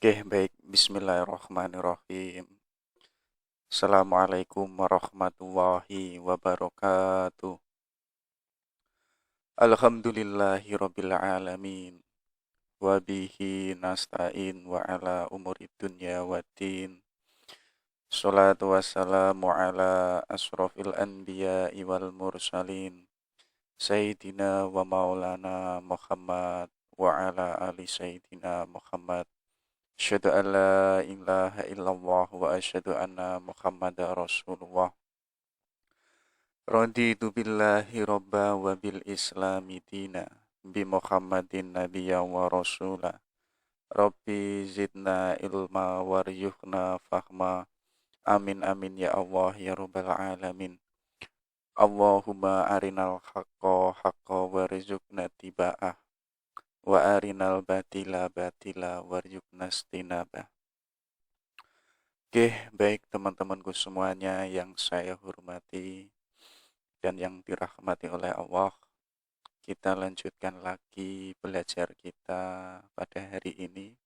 Oke, baik. Bismillahirrahmanirrahim. Assalamualaikum warahmatullahi wabarakatuh. Alhamdulillahirabbil alamin. Wa bihi nasta'in wa ala umuri dunya waddin. Shalatu wassalamu ala asrofil anbiya'i wal mursalin. Sayyidina wa maulana Muhammad wa ala ali Sayyidina Muhammad. Asyhadu an la ilaha illallah wa asyhadu anna Muhammadar Rasulullah. Raditu billahi robba wa bil islami dina bi Muhammadin nabiyya wa rasula. Rabbi zidna ilma waryuhna fahma. Amin amin ya Allah ya rabbal alamin. Allahumma arinal haqqa haqqa warzuqna tiba'ah wa arinal batila batila warzuqna istinabah. Oke, baik teman-temanku semuanya yang saya hormati dan yang dirahmati oleh Allah. Kita lanjutkan lagi belajar kita pada hari ini.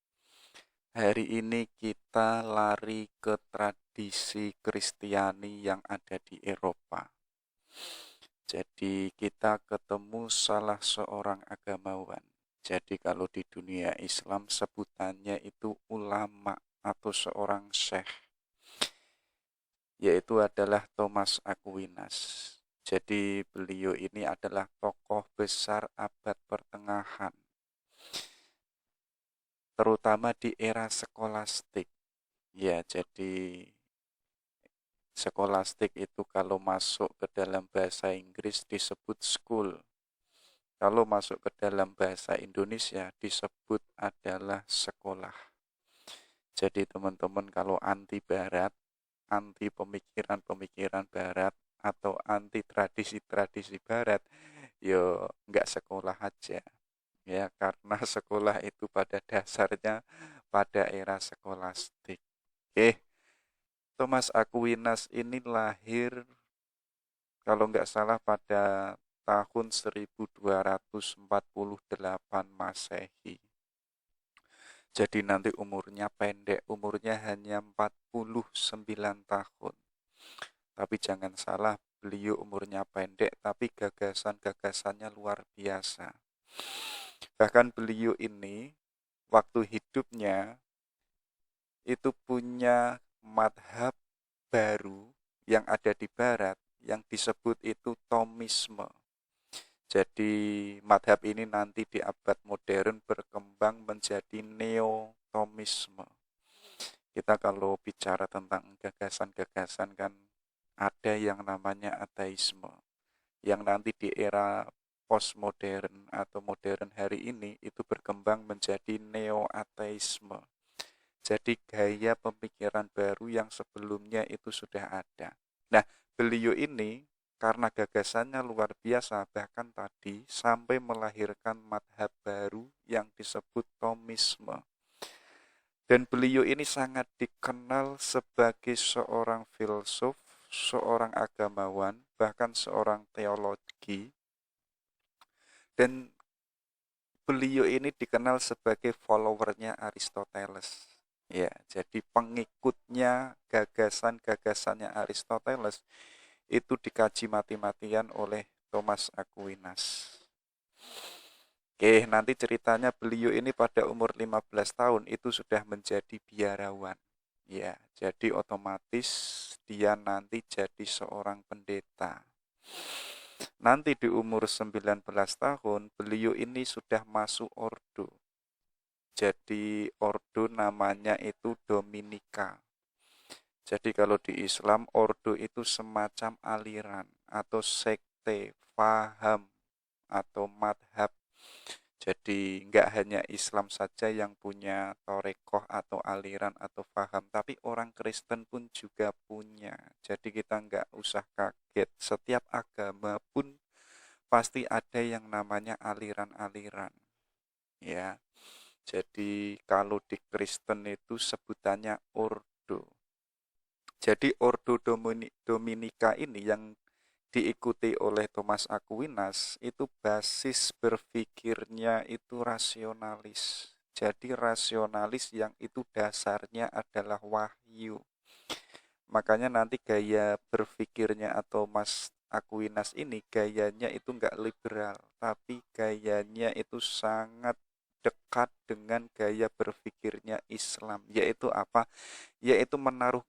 Hari ini kita lari ke tradisi Kristiani yang ada di Eropa. Jadi kita ketemu salah seorang agamawan. Jadi kalau di dunia Islam sebutannya itu ulama atau seorang syekh, yaitu adalah Thomas Aquinas. Jadi beliau ini adalah tokoh besar abad pertengahan, terutama di era skolastik. Ya, jadi skolastik itu kalau masuk ke dalam bahasa Inggris disebut school. Kalau masuk ke dalam bahasa Indonesia disebut adalah sekolah. Jadi teman-teman kalau anti barat, anti pemikiran-pemikiran barat, atau anti tradisi-tradisi barat, yo nggak sekolah aja. Ya, karena sekolah itu pada dasarnya pada era skolastik. Oke, Thomas Aquinas ini lahir kalau nggak salah pada tahun 1248 Masehi. Jadi nanti umurnya pendek, umurnya hanya 49 tahun. Tapi jangan salah, beliau umurnya pendek, tapi gagasan-gagasannya luar biasa. Bahkan beliau ini, waktu hidupnya, itu punya madhab baru yang ada di barat, yang disebut itu Thomisme. Jadi madhab ini nanti di abad modern berkembang menjadi Neo-Thomisme. Kita kalau bicara tentang gagasan-gagasan kan ada yang namanya ateisme, yang nanti di era postmodern atau modern hari ini itu berkembang menjadi neo-ateisme. Jadi gaya pemikiran baru yang sebelumnya itu sudah ada. Nah, beliau ini karena gagasannya luar biasa, bahkan tadi sampai melahirkan madhab baru yang disebut Thomisme. Dan beliau ini sangat dikenal sebagai seorang filsuf, seorang agamawan, bahkan seorang teologi. Dan beliau ini dikenal sebagai followernya Aristoteles. Ya, jadi pengikutnya gagasan-gagasannya Aristoteles itu dikaji mati-matian oleh Thomas Aquinas. Oke, nanti ceritanya beliau ini pada umur 15 tahun itu sudah menjadi biarawan. Ya, jadi otomatis dia nanti jadi seorang pendeta. Nanti di umur 19 tahun beliau ini sudah masuk ordo. Jadi ordo namanya itu Dominika. Jadi kalau di Islam ordo itu semacam aliran atau sekte, faham atau madhab. Jadi nggak hanya Islam saja yang punya torekoh atau aliran atau faham, tapi orang Kristen pun juga punya. Jadi kita nggak usah kaget, setiap agama pun pasti ada yang namanya aliran-aliran. Ya, jadi kalau di Kristen itu sebutannya ordo. Jadi ordo Dominika ini yang diikuti oleh Thomas Aquinas itu basis berpikirnya itu rasionalis. jadi rasionalis yang itu dasarnya adalah wahyu. Makanya nanti gaya berpikirnya atau Mas Aquinas ini gayanya itu enggak liberal, tapi gayanya itu sangat dekat dengan gaya berpikirnya Islam, yaitu apa? Yaitu menaruh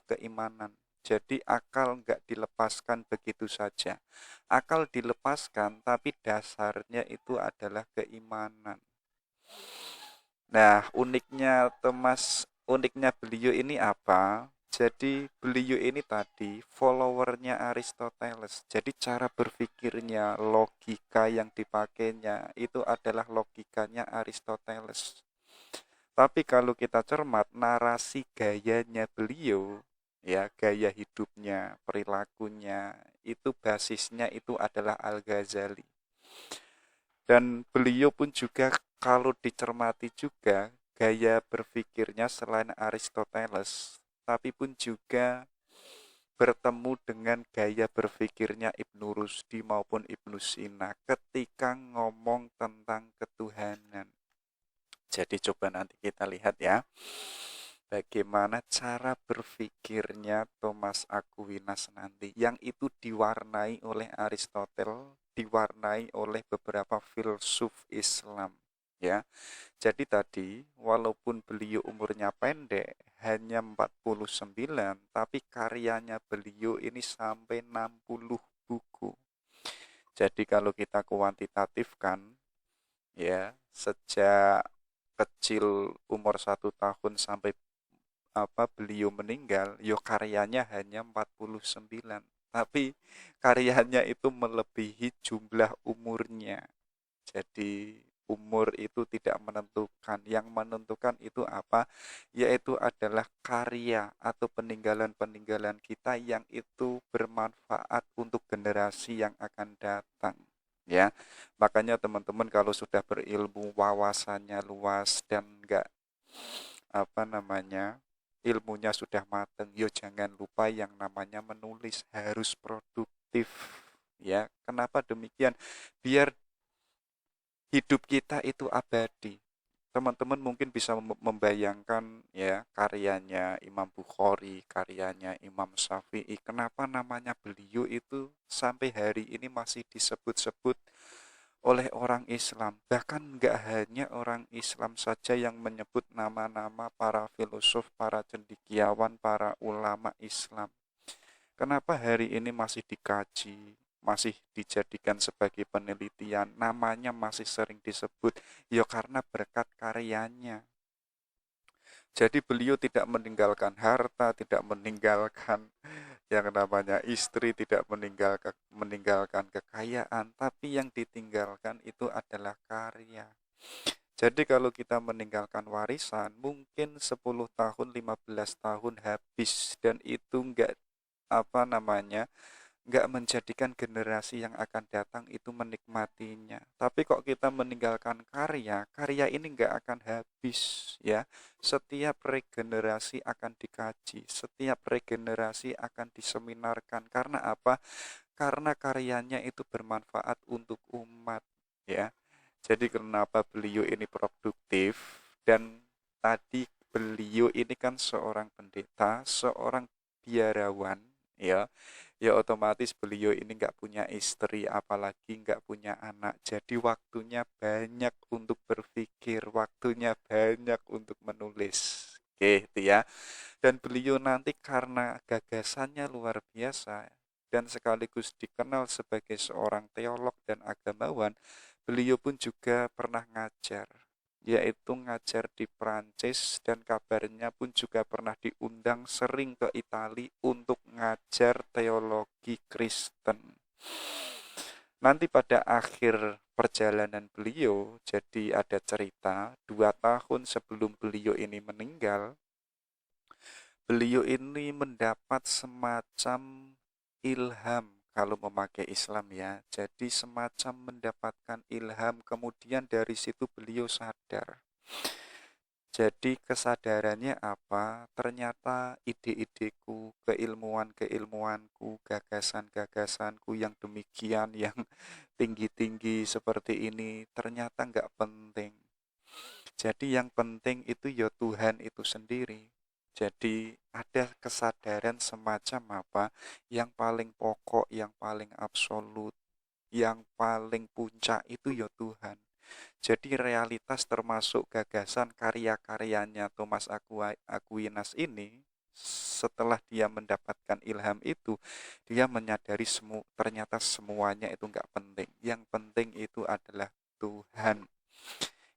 keimanan. Jadi akal enggak dilepaskan begitu saja. Akal dilepaskan, tapi dasarnya itu adalah keimanan. Nah, uniknya beliau ini apa? Jadi beliau ini tadi followernya Aristoteles. Jadi cara berpikirnya, logika yang dipakainya itu adalah logikanya Aristoteles. Tapi kalau kita cermat narasi gayanya beliau, ya gaya hidupnya, perilakunya, itu basisnya itu adalah Al-Ghazali. Dan beliau pun juga kalau dicermati juga gaya berpikirnya selain Aristoteles, tapi pun juga bertemu dengan gaya berpikirnya Ibnu Rusdi maupun Ibnu Sina ketika ngomong tentang ketuhanan. Jadi coba nanti kita lihat ya, bagaimana cara berpikirnya Thomas Aquinas nanti, yang itu diwarnai oleh Aristoteles, diwarnai oleh beberapa filsuf Islam. Ya, jadi tadi walaupun beliau umurnya pendek, hanya 49, tapi karyanya beliau ini sampai 60 buku. Jadi kalau kita kuantitatifkan, ya sejak kecil umur 1 tahun sampai beliau meninggal, yo karyanya hanya 49. Tapi karyanya itu melebihi jumlah umurnya. Jadi umur itu tidak menentukan. Yang menentukan itu apa? Yaitu adalah karya atau peninggalan-peninggalan kita yang itu bermanfaat untuk generasi yang akan datang. Ya, makanya teman-teman kalau sudah berilmu, wawasannya luas dan enggak ilmunya sudah mateng, yo jangan lupa yang namanya menulis, harus produktif. Ya, kenapa demikian? Biar hidup kita itu abadi. Teman-teman mungkin bisa membayangkan ya karyanya Imam Bukhari, karyanya Imam Syafi'i. Kenapa namanya beliau itu sampai hari ini masih disebut-sebut oleh orang Islam. Bahkan enggak hanya orang Islam saja yang menyebut nama-nama para filosof, para cendekiawan, para ulama Islam. Kenapa hari ini masih dikaji, masih dijadikan sebagai penelitian, namanya masih sering disebut, ya karena berkat karyanya. Jadi beliau tidak meninggalkan harta, tidak meninggalkan yang namanya istri, tidak meninggalkan kekayaan, tapi yang ditinggalkan itu adalah karya. Jadi kalau kita meninggalkan warisan, mungkin 10 tahun, 15 tahun habis, dan itu enggak menjadikan generasi yang akan datang itu menikmatinya. Tapi kok kita meninggalkan karya, karya ini enggak akan habis ya. Setiap regenerasi akan dikaji, setiap regenerasi akan diseminarkan. Karena apa? Karena karyanya itu bermanfaat untuk umat ya. Jadi kenapa beliau ini produktif, dan tadi beliau ini kan seorang pendeta, seorang biarawan ya. Ya otomatis beliau ini nggak punya istri, apalagi nggak punya anak. Jadi waktunya banyak untuk berpikir, waktunya banyak untuk menulis. Oke, itu ya. Dan beliau nanti karena gagasannya luar biasa dan sekaligus dikenal sebagai seorang teolog dan agamawan, beliau pun juga pernah ngajar, yaitu ngajar di Prancis, dan kabarnya pun juga pernah diundang sering ke Italia untuk ngajar teologi Kristen. Nanti pada akhir perjalanan beliau, jadi ada cerita 2 tahun sebelum beliau ini meninggal, beliau ini mendapat semacam ilham kalau memakai Islam ya. Jadi semacam mendapatkan ilham, kemudian dari situ beliau sadar. Jadi kesadarannya apa? Ternyata ide-ideku, keilmuanku, gagasan-gagasanku yang demikian, yang tinggi-tinggi seperti ini, ternyata nggak penting. Jadi yang penting itu ya Tuhan itu sendiri. Jadi ada kesadaran semacam apa yang paling pokok, yang paling absolut, yang paling puncak itu ya Tuhan. Jadi realitas termasuk gagasan karya-karyanya Thomas Aquinas ini, setelah dia mendapatkan ilham itu, dia menyadari ternyata semuanya itu nggak penting. Yang penting itu adalah Tuhan.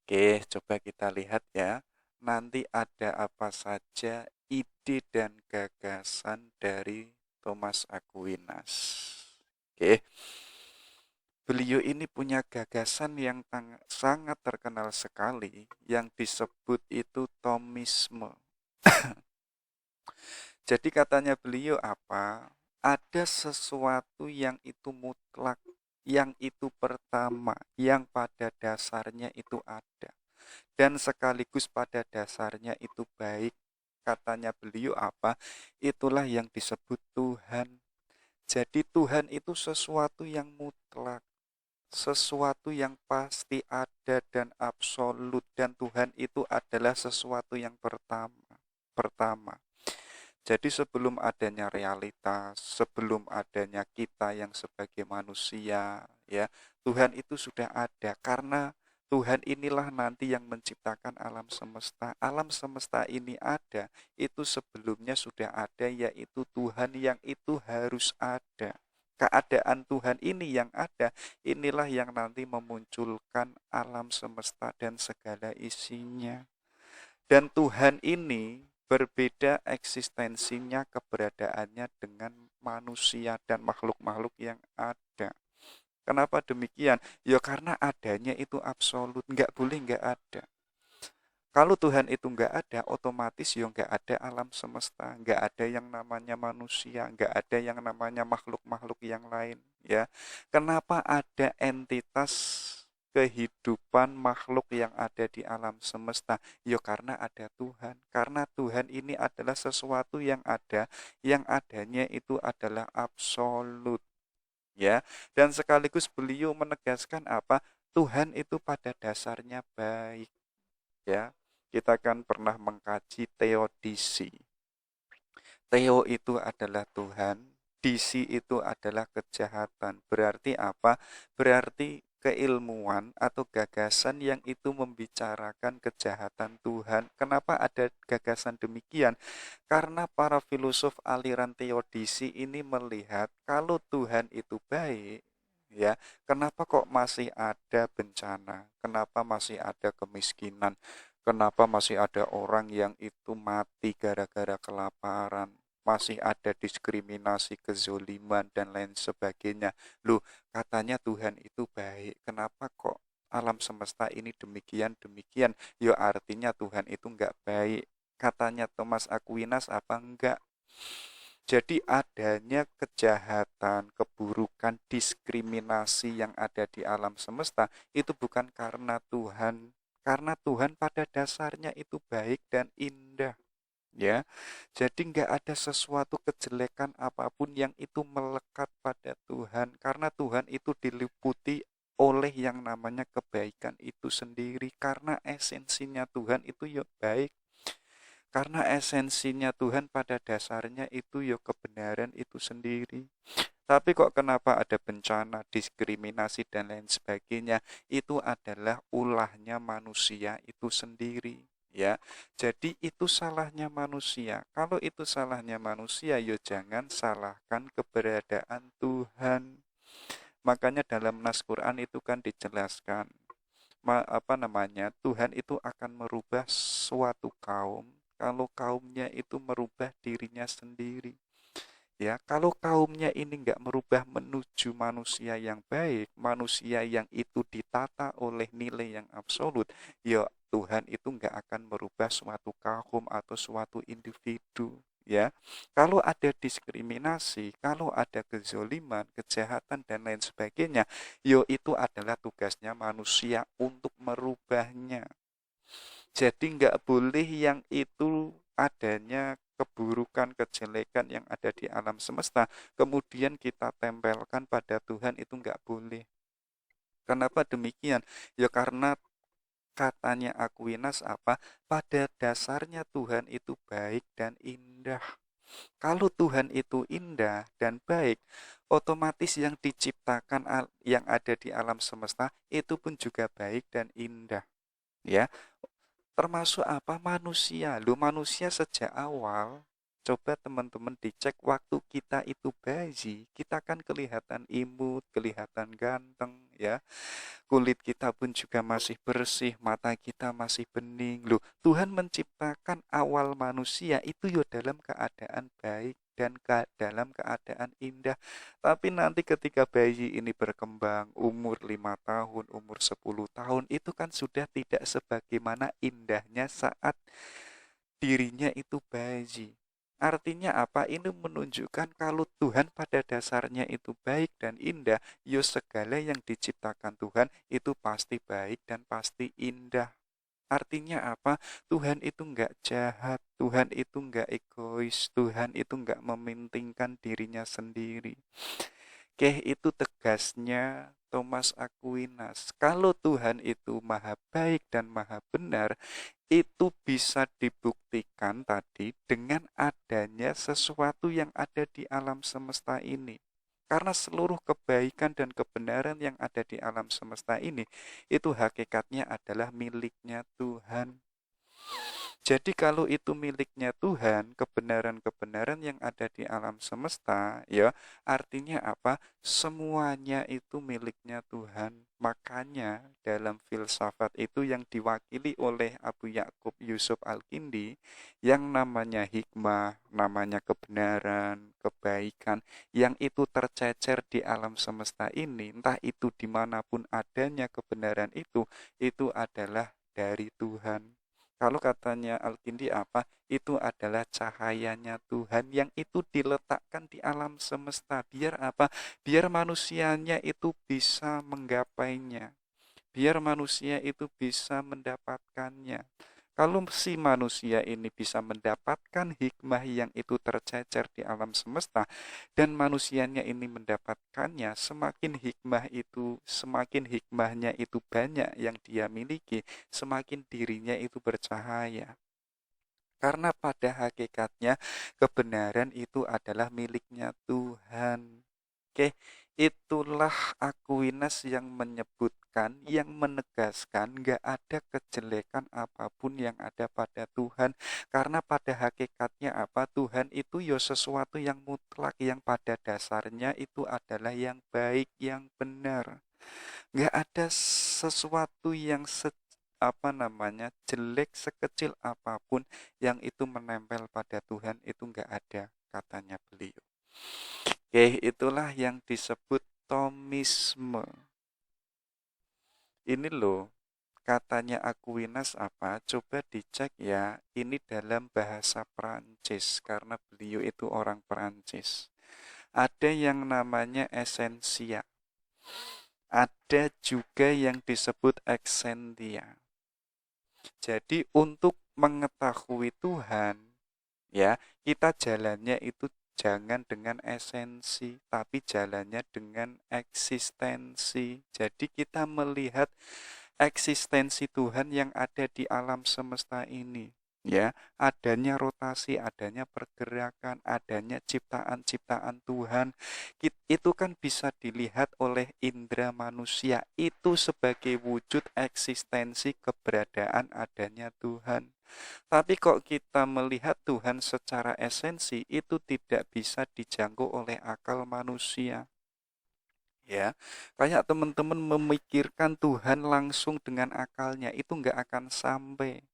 Oke, coba kita lihat ya. Nanti ada apa saja ide dan gagasan dari Thomas Aquinas. Oke. Beliau ini punya gagasan yang sangat terkenal sekali yang disebut itu Thomisme. Jadi katanya beliau apa? Ada sesuatu yang itu mutlak, yang itu pertama, yang pada dasarnya itu ada. Dan sekaligus pada dasarnya itu baik. Katanya beliau apa? Itulah yang disebut Tuhan. Jadi Tuhan itu sesuatu yang mutlak, sesuatu yang pasti ada dan absolut, dan Tuhan itu adalah sesuatu yang pertama. Jadi sebelum adanya realitas, sebelum adanya kita yang sebagai manusia, ya, Tuhan itu sudah ada karena Tuhan inilah nanti yang menciptakan alam semesta. Alam semesta ini ada, itu sebelumnya sudah ada, yaitu Tuhan yang itu harus ada. Keadaan Tuhan ini yang ada, inilah yang nanti memunculkan alam semesta dan segala isinya. Dan Tuhan ini berbeda eksistensinya, keberadaannya dengan manusia dan makhluk-makhluk yang ada. Kenapa demikian? Ya karena adanya itu absolut, nggak boleh nggak ada. Kalau Tuhan itu nggak ada, otomatis ya nggak ada alam semesta, nggak ada yang namanya manusia, nggak ada yang namanya makhluk-makhluk yang lain. Ya, kenapa ada entitas kehidupan makhluk yang ada di alam semesta? Ya karena ada Tuhan. Karena Tuhan ini adalah sesuatu yang ada, yang adanya itu adalah absolut. Ya, dan sekaligus beliau menegaskan apa? Tuhan itu pada dasarnya baik. Ya, kita kan pernah mengkaji teodisi. Theo itu adalah Tuhan, disi itu adalah kejahatan. Berarti apa? Berarti keilmuan atau gagasan yang itu membicarakan kejahatan Tuhan. Kenapa ada gagasan demikian? Karena para filosof aliran teodisi ini melihat kalau Tuhan itu baik, ya, kenapa kok masih ada bencana? Kenapa masih ada kemiskinan? Kenapa masih ada orang yang itu mati gara-gara kelaparan? Masih ada diskriminasi, kezoliman, dan lain sebagainya. Loh, katanya Tuhan itu baik. Kenapa kok alam semesta ini demikian? Ya artinya Tuhan itu enggak baik. Katanya Thomas Aquinas apa enggak? Jadi adanya kejahatan, keburukan, diskriminasi yang ada di alam semesta itu bukan karena Tuhan. Karena Tuhan pada dasarnya itu baik dan indah. Ya, jadi nggak ada sesuatu kejelekan apapun yang itu melekat pada Tuhan, karena Tuhan itu diliputi oleh yang namanya kebaikan itu sendiri, karena esensinya Tuhan itu ya baik, karena esensinya Tuhan pada dasarnya itu ya kebenaran itu sendiri. Tapi kok kenapa ada bencana, diskriminasi dan lain sebagainya? Itu adalah ulahnya manusia itu sendiri. Ya, jadi itu salahnya manusia. Kalau itu salahnya manusia, ya jangan salahkan keberadaan Tuhan. Makanya dalam nas Quran itu kan dijelaskan, Tuhan itu akan merubah suatu kaum kalau kaumnya itu merubah dirinya sendiri. Ya, kalau kaumnya ini nggak merubah menuju manusia yang baik, manusia yang itu ditata oleh nilai yang absolut, ya Tuhan itu nggak akan merubah suatu kaum atau suatu individu. Ya, kalau ada diskriminasi, kalau ada kezoliman, kejahatan dan lain sebagainya, yo itu adalah tugasnya manusia untuk merubahnya. Jadi nggak boleh yang itu adanya keburukan, kejelekan yang ada di alam semesta, kemudian kita tempelkan pada Tuhan, itu nggak boleh. Kenapa demikian? Ya karena Katanya Aquinas apa? Pada dasarnya Tuhan itu baik dan indah. Kalau Tuhan itu indah dan baik, otomatis yang diciptakan yang ada di alam semesta itu pun juga baik dan indah. Ya, termasuk apa? Manusia. Lu manusia sejak awal, coba teman-teman dicek waktu kita itu bayi, kita kan kelihatan imut, kelihatan ganteng, ya. Kulit kita pun juga masih bersih, mata kita masih bening. Loh, Tuhan menciptakan awal manusia itu ya dalam keadaan baik dan dalam keadaan indah. Tapi nanti ketika bayi ini berkembang, umur 5 tahun, umur 10 tahun, itu kan sudah tidak sebagaimana indahnya saat dirinya itu bayi. Artinya apa? Ini menunjukkan kalau Tuhan pada dasarnya itu baik dan indah, yo segala yang diciptakan Tuhan itu pasti baik dan pasti indah. Artinya apa? Tuhan itu enggak jahat, Tuhan itu enggak egois, Tuhan itu enggak mementingkan dirinya sendiri. Itu tegasnya Thomas Aquinas. Kalau Tuhan itu maha baik dan maha benar, itu bisa dibuktikan tadi dengan adanya sesuatu yang ada di alam semesta ini. Karena seluruh kebaikan dan kebenaran yang ada di alam semesta ini, itu hakikatnya adalah miliknya Tuhan. Jadi kalau itu miliknya Tuhan, kebenaran-kebenaran yang ada di alam semesta, ya artinya apa? Semuanya itu miliknya Tuhan. Makanya dalam filsafat itu yang diwakili oleh Abu Yakub Yusuf Al-Kindi, yang namanya hikmah, namanya kebenaran, kebaikan, yang itu tercecer di alam semesta ini, entah itu dimanapun adanya kebenaran itu adalah dari Tuhan. Kalau katanya Al-Kindi apa? Itu adalah cahayanya Tuhan yang itu diletakkan di alam semesta. Biar apa? Biar manusianya itu bisa menggapainya. Biar manusia itu bisa mendapatkannya. Kalau si manusia ini bisa mendapatkan hikmah yang itu tercecer di alam semesta dan manusianya ini mendapatkannya, semakin hikmahnya itu banyak yang dia miliki, semakin dirinya itu bercahaya. Karena pada hakikatnya kebenaran itu adalah miliknya Tuhan. Itulah Aquinas yang menyebutkan, yang menegaskan gak ada kejelekan apapun yang ada pada Tuhan. Karena pada hakikatnya apa? Tuhan itu ya sesuatu yang mutlak, yang pada dasarnya itu adalah yang baik, yang benar. Gak ada sesuatu yang jelek sekecil apapun yang itu menempel pada Tuhan, itu nggak ada, katanya beliau. Itulah yang disebut Thomisme. Ini loh, katanya Aquinas apa? Coba dicek ya, ini dalam bahasa Perancis karena beliau itu orang Perancis. Ada yang namanya esensia. Ada juga yang disebut exentia. Jadi untuk mengetahui Tuhan, ya, kita jalannya itu jangan dengan esensi, tapi jalannya dengan eksistensi. Jadi kita melihat eksistensi Tuhan yang ada di alam semesta ini. Ya, adanya rotasi, adanya pergerakan, adanya ciptaan-ciptaan Tuhan, itu kan bisa dilihat oleh indera manusia. Itu sebagai wujud eksistensi keberadaan adanya Tuhan. Tapi kok kita melihat Tuhan secara esensi, itu tidak bisa dijangkau oleh akal manusia. Ya, kayak teman-teman memikirkan Tuhan langsung dengan akalnya, itu nggak akan sampai.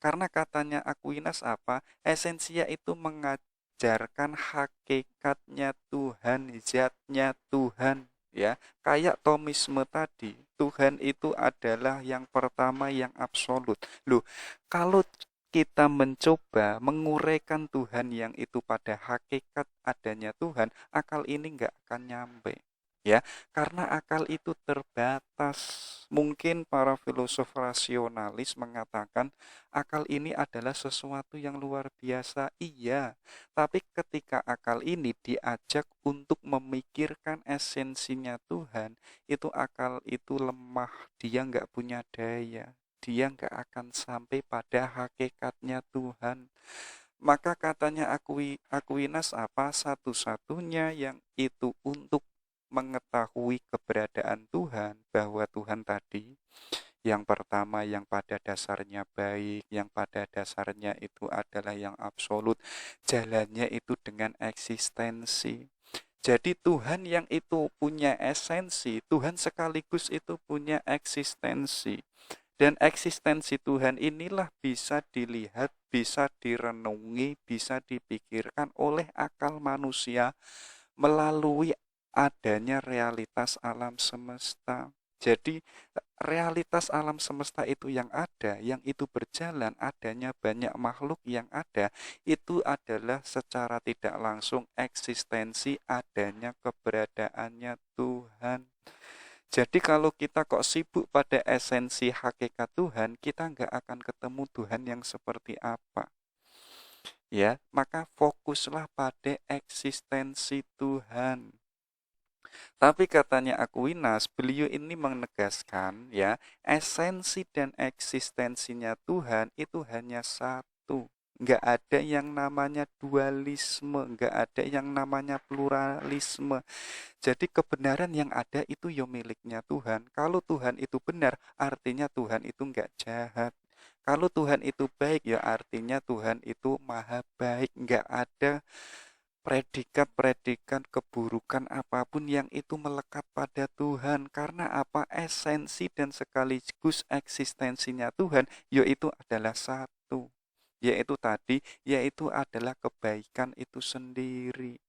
Karena katanya Aquinas apa? Esensia itu mengajarkan hakikatnya Tuhan, zatnya Tuhan. Ya, kayak Thomisme tadi, Tuhan itu adalah yang pertama, yang absolut. Loh, kalau kita mencoba menguraikan Tuhan yang itu pada hakikat adanya Tuhan, akal ini nggak akan nyampe. Ya, karena akal itu terbatas. Mungkin para filosof rasionalis mengatakan akal ini adalah sesuatu yang luar biasa. Iya, tapi ketika akal ini diajak untuk memikirkan esensinya Tuhan, itu akal itu lemah, dia nggak punya daya. dia nggak akan sampai pada hakikatnya Tuhan. Maka katanya Aquinas apa? Satu-satunya yang itu untuk mengetahui keberadaan Tuhan, bahwa Tuhan tadi yang pertama yang pada dasarnya baik, yang pada dasarnya itu adalah yang absolut, jalannya itu dengan eksistensi. Jadi Tuhan yang itu punya esensi, Tuhan sekaligus itu punya eksistensi. Dan eksistensi Tuhan inilah bisa dilihat, bisa direnungi, bisa dipikirkan oleh akal manusia melalui adanya realitas alam semesta. Jadi realitas alam semesta itu yang ada, yang itu berjalan, adanya banyak makhluk yang ada, itu adalah secara tidak langsung eksistensi adanya keberadaannya Tuhan. Jadi kalau kita kok sibuk pada esensi hakikat Tuhan, kita nggak akan ketemu Tuhan yang seperti apa. Ya, maka fokuslah pada eksistensi Tuhan. Tapi katanya Aquinas, beliau ini menegaskan ya, esensi dan eksistensinya Tuhan itu hanya satu. Nggak ada yang namanya dualisme, nggak ada yang namanya pluralisme. Jadi kebenaran yang ada itu ya miliknya Tuhan. Kalau Tuhan itu benar, artinya Tuhan itu nggak jahat. Kalau Tuhan itu baik, ya artinya Tuhan itu maha baik. Nggak ada predikat-predikat keburukan apapun yang itu melekat pada Tuhan. Karena apa? Esensi dan sekaligus eksistensinya Tuhan, yaitu adalah satu. Yaitu tadi, yaitu adalah kebaikan itu sendiri.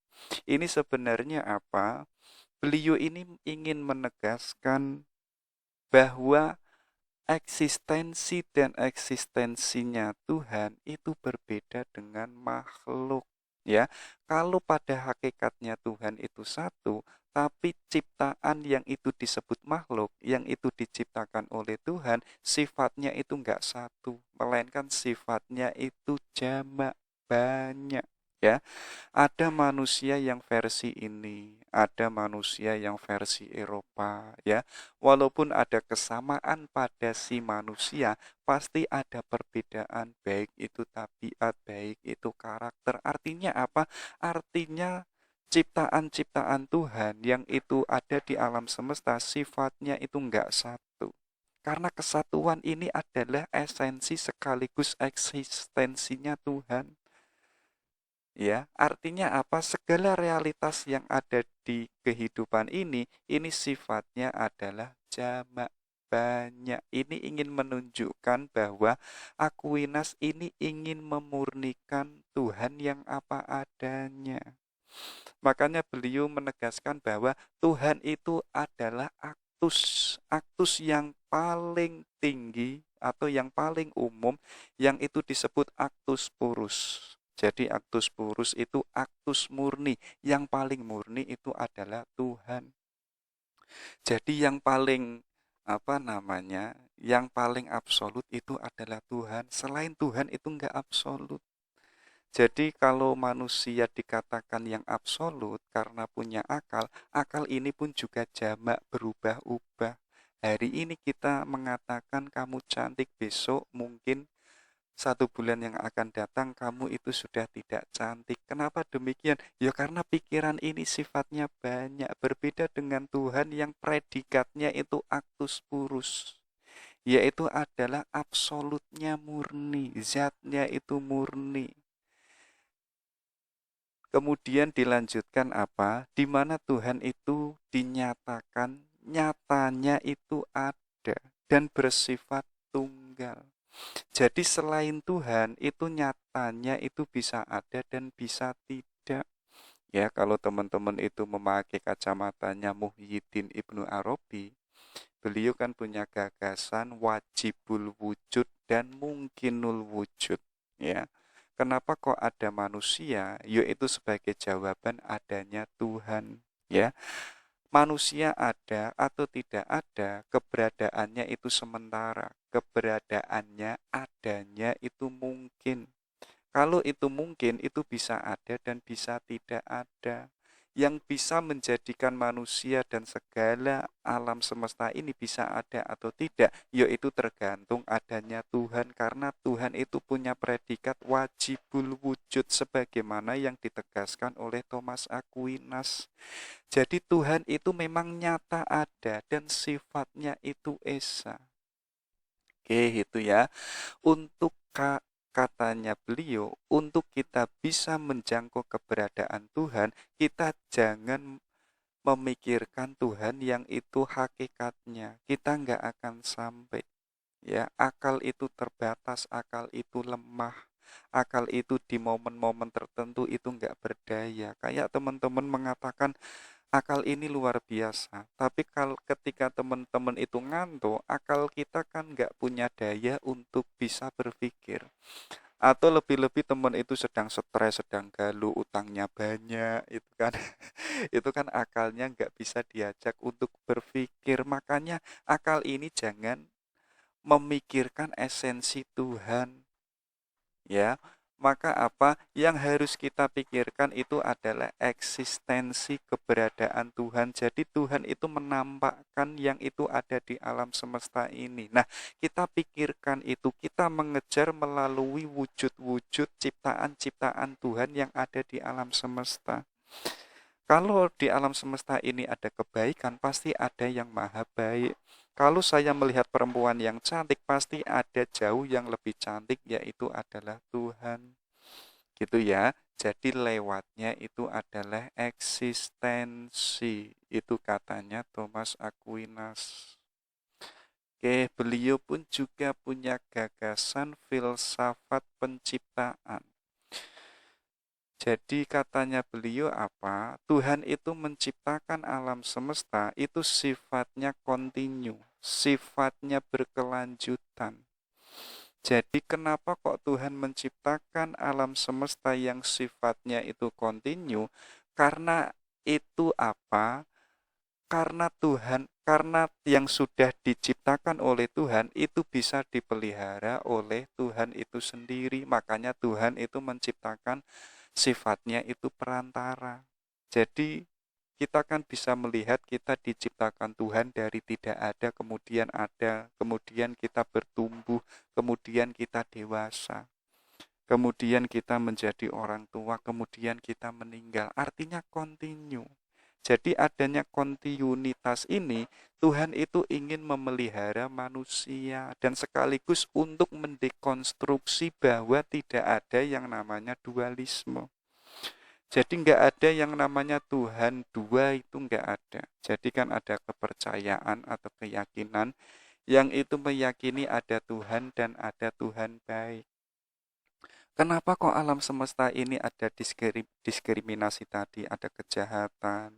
Ini sebenarnya apa? Beliau ini ingin menegaskan bahwa eksistensi dan eksistensinya Tuhan itu berbeda dengan makhluk. Ya, kalau pada hakikatnya Tuhan itu satu, tapi ciptaan yang itu disebut makhluk, yang itu diciptakan oleh Tuhan, sifatnya itu enggak satu, melainkan sifatnya itu jamak, banyak. Ya, ada manusia yang versi ini, ada manusia yang versi Eropa, ya. Walaupun ada kesamaan pada si manusia, pasti ada perbedaan, baik itu tabiat, baik itu karakter. Artinya apa? Artinya ciptaan-ciptaan Tuhan yang itu ada di alam semesta, sifatnya itu enggak satu. Karena kesatuan ini adalah esensi sekaligus eksistensinya Tuhan. Ya, artinya apa? Segala realitas yang ada di kehidupan ini sifatnya adalah jamak, banyak. Ini ingin menunjukkan bahwa Aquinas ini ingin memurnikan Tuhan yang apa adanya. Makanya beliau menegaskan bahwa Tuhan itu adalah aktus, aktus yang paling tinggi atau yang paling umum, yang itu disebut aktus purus. Jadi aktus purus itu aktus murni, yang paling murni itu adalah Tuhan. Jadi yang paling apa namanya, yang paling absolut itu adalah Tuhan. Selain Tuhan itu enggak absolut. Jadi kalau manusia dikatakan yang absolut karena punya akal, akal ini pun juga jamak, berubah-ubah. Hari ini kita mengatakan kamu cantik, besok mungkin 1 bulan yang akan datang kamu itu sudah tidak cantik. Kenapa demikian? Ya karena pikiran ini sifatnya banyak, berbeda dengan Tuhan yang predikatnya itu aktus purus, yaitu adalah absolutnya murni, zatnya itu murni. Kemudian dilanjutkan apa? Di mana Tuhan itu dinyatakan, nyatanya itu ada dan bersifat tunggal. Jadi selain Tuhan itu nyatanya itu bisa ada dan bisa tidak. Ya, kalau teman-teman itu memakai kacamatanya Muhyiddin Ibnu Arabi, beliau kan punya gagasan wajibul wujud dan mungkinul wujud. Ya, kenapa kok ada manusia? Yaitu sebagai jawaban adanya Tuhan. Ya, manusia ada atau tidak ada, keberadaannya itu sementara. Keberadaannya, adanya itu mungkin. Kalau itu mungkin, itu bisa ada dan bisa tidak ada. Yang bisa menjadikan manusia dan segala alam semesta ini bisa ada atau tidak, yaitu tergantung adanya Tuhan, karena Tuhan itu punya predikat wajibul wujud sebagaimana yang ditegaskan oleh Thomas Aquinas. Jadi Tuhan itu memang nyata ada dan sifatnya itu esa. Oke, itu ya. Untuk katanya beliau, untuk kita bisa menjangkau keberadaan Tuhan, kita jangan memikirkan Tuhan yang itu hakikatnya. Kita nggak akan sampai. Ya, akal itu terbatas, akal itu lemah. Akal itu di momen-momen tertentu itu nggak berdaya. Kayak teman-teman mengatakan, akal ini luar biasa, tapi kalau ketika teman-teman itu ngantuk, akal kita kan nggak punya daya untuk bisa berpikir. Atau lebih-lebih teman itu sedang stres, sedang galau, utangnya banyak, itu kan itu kan akalnya nggak bisa diajak untuk berpikir. Makanya akal ini jangan memikirkan esensi Tuhan, ya. Maka apa yang harus kita pikirkan itu adalah eksistensi keberadaan Tuhan. Jadi Tuhan itu menampakkan yang itu ada di alam semesta ini. Nah, kita pikirkan itu, kita mengejar melalui wujud-wujud ciptaan-ciptaan Tuhan yang ada di alam semesta. Kalau di alam semesta ini ada kebaikan, pasti ada yang maha baik. Kalau saya melihat perempuan yang cantik, pasti ada jauh yang lebih cantik, yaitu adalah Tuhan. Gitu ya. Jadi lewatnya itu adalah eksistensi. Itu katanya Thomas Aquinas. Oke, beliau pun juga punya gagasan filsafat penciptaan. Jadi katanya beliau apa? Tuhan itu menciptakan alam semesta itu sifatnya kontinu, sifatnya berkelanjutan. Jadi kenapa kok Tuhan menciptakan alam semesta yang sifatnya itu kontinu? Karena itu apa? Karena yang sudah diciptakan oleh Tuhan itu bisa dipelihara oleh Tuhan itu sendiri. Makanya Tuhan itu menciptakan sifatnya itu perantara. Jadi kita kan bisa melihat kita diciptakan Tuhan dari tidak ada, kemudian kita bertumbuh, kemudian kita dewasa, kemudian kita menjadi orang tua, kemudian kita meninggal. Artinya kontinu. Jadi adanya kontinuitas ini, Tuhan itu ingin memelihara manusia dan sekaligus untuk mendekonstruksi bahwa tidak ada yang namanya dualisme. Jadi nggak ada yang namanya Tuhan dua, itu nggak ada. Jadi kan ada kepercayaan atau keyakinan yang itu meyakini ada Tuhan dan ada Tuhan baik. Kenapa kok alam semesta ini ada diskriminasi tadi, ada kejahatan,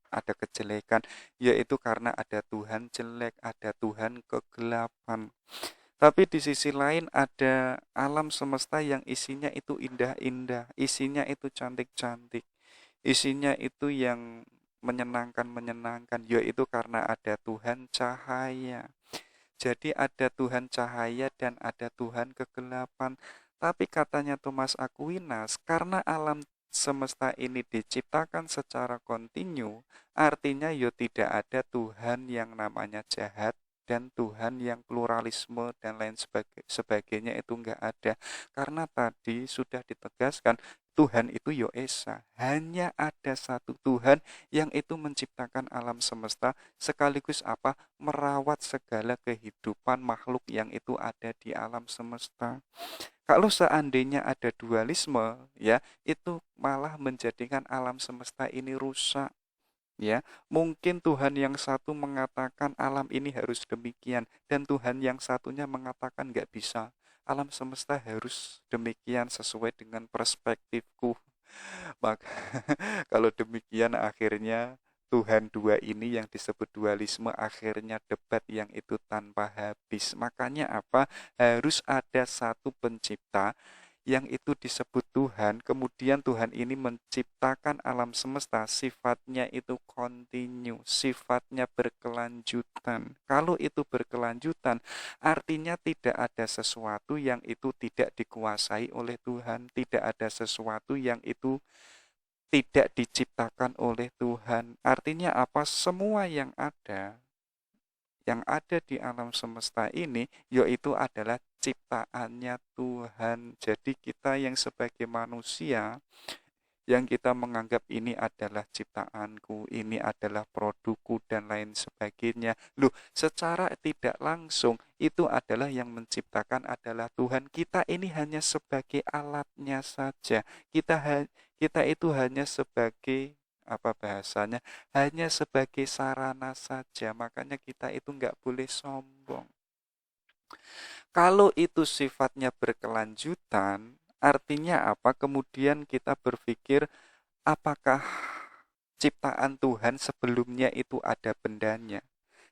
ada kejelekan, yaitu karena ada Tuhan jelek, ada Tuhan kegelapan. Tapi di sisi lain ada alam semesta yang isinya itu indah-indah, isinya itu cantik-cantik, isinya itu yang menyenangkan-menyenangkan, yaitu karena ada Tuhan cahaya. Jadi ada Tuhan cahaya dan ada Tuhan kegelapan. Tapi katanya Thomas Aquinas, karena alam semesta ini diciptakan secara kontinu, artinya tidak ada Tuhan yang namanya jahat dan Tuhan yang pluralisme dan lain sebagainya itu enggak ada. Karena tadi sudah ditegaskan Tuhan itu esa, hanya ada satu Tuhan yang itu menciptakan alam semesta sekaligus apa? Merawat segala kehidupan makhluk yang itu ada di alam semesta. Kalau seandainya ada dualisme, ya, itu malah menjadikan alam semesta ini rusak. Ya, mungkin Tuhan yang satu mengatakan alam ini harus demikian dan Tuhan yang satunya mengatakan nggak bisa. Alam semesta harus demikian sesuai dengan perspektifku. Maka kalau demikian akhirnya Tuhan dua ini yang disebut dualisme, akhirnya debat yang itu tanpa habis. Makanya apa? Harus ada satu pencipta yang itu disebut Tuhan, kemudian Tuhan ini menciptakan alam semesta, sifatnya itu kontinu, sifatnya berkelanjutan. Kalau itu berkelanjutan, artinya tidak ada sesuatu yang itu tidak dikuasai oleh Tuhan, tidak ada sesuatu yang itu tidak diciptakan oleh Tuhan. Artinya apa? Semua yang ada di alam semesta ini yaitu adalah ciptaannya Tuhan. Jadi kita yang sebagai manusia yang kita menganggap ini adalah ciptaanku, ini adalah produkku dan lain sebagainya. Loh, secara tidak langsung itu adalah yang menciptakan adalah Tuhan. Kita ini hanya sebagai alatnya saja. Kita itu hanya sebagai apa bahasanya? Hanya sebagai sarana saja. Makanya kita itu nggak boleh sombong. Kalau itu sifatnya berkelanjutan, artinya apa? Kemudian kita berpikir, apakah ciptaan Tuhan sebelumnya itu ada bendanya?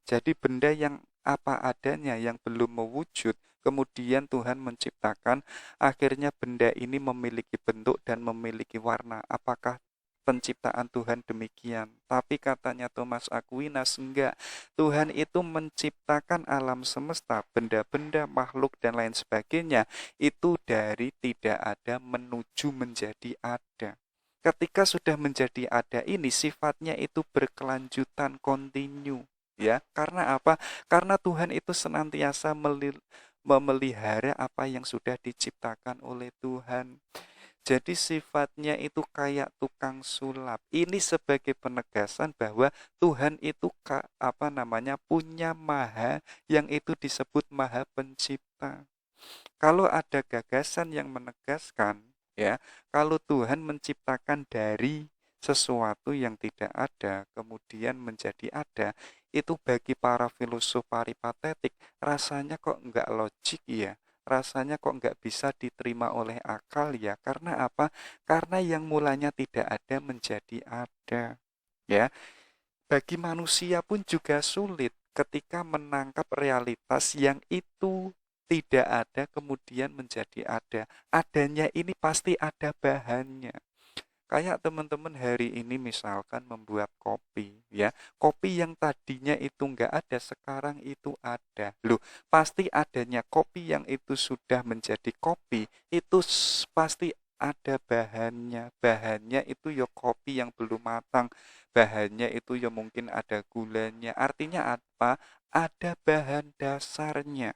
Jadi benda yang apa adanya yang belum mewujud, kemudian Tuhan menciptakan, akhirnya benda ini memiliki bentuk dan memiliki warna. Apakah penciptaan Tuhan demikian? Tapi katanya Thomas Aquinas, enggak. Tuhan itu menciptakan alam semesta, benda-benda, makhluk, dan lain sebagainya, itu dari tidak ada menuju menjadi ada. Ketika sudah menjadi ada ini, sifatnya itu berkelanjutan, kontinu. Ya, karena apa? Karena Tuhan itu senantiasa memelihara apa yang sudah diciptakan oleh Tuhan. Jadi sifatnya itu kayak tukang sulap. Ini sebagai penegasan bahwa Tuhan itu punya maha, yang itu disebut maha pencipta. Kalau ada gagasan yang menegaskan, ya, kalau Tuhan menciptakan dari sesuatu yang tidak ada kemudian menjadi ada, itu bagi para filosof peripatetik rasanya kok enggak logik ya, rasanya kok enggak bisa diterima oleh akal ya. Karena apa? Karena yang mulanya tidak ada menjadi ada, ya. Bagi manusia pun juga sulit ketika menangkap realitas yang itu tidak ada kemudian menjadi ada. Adanya ini pasti ada bahannya. Kayak teman-teman hari ini misalkan membuat kopi, ya. Kopi yang tadinya itu enggak ada, sekarang itu ada. Loh, pasti adanya kopi yang itu sudah menjadi kopi, itu pasti ada bahannya. Bahannya itu ya kopi yang belum matang. Bahannya itu ya mungkin ada gulanya. Artinya apa? Ada bahan dasarnya.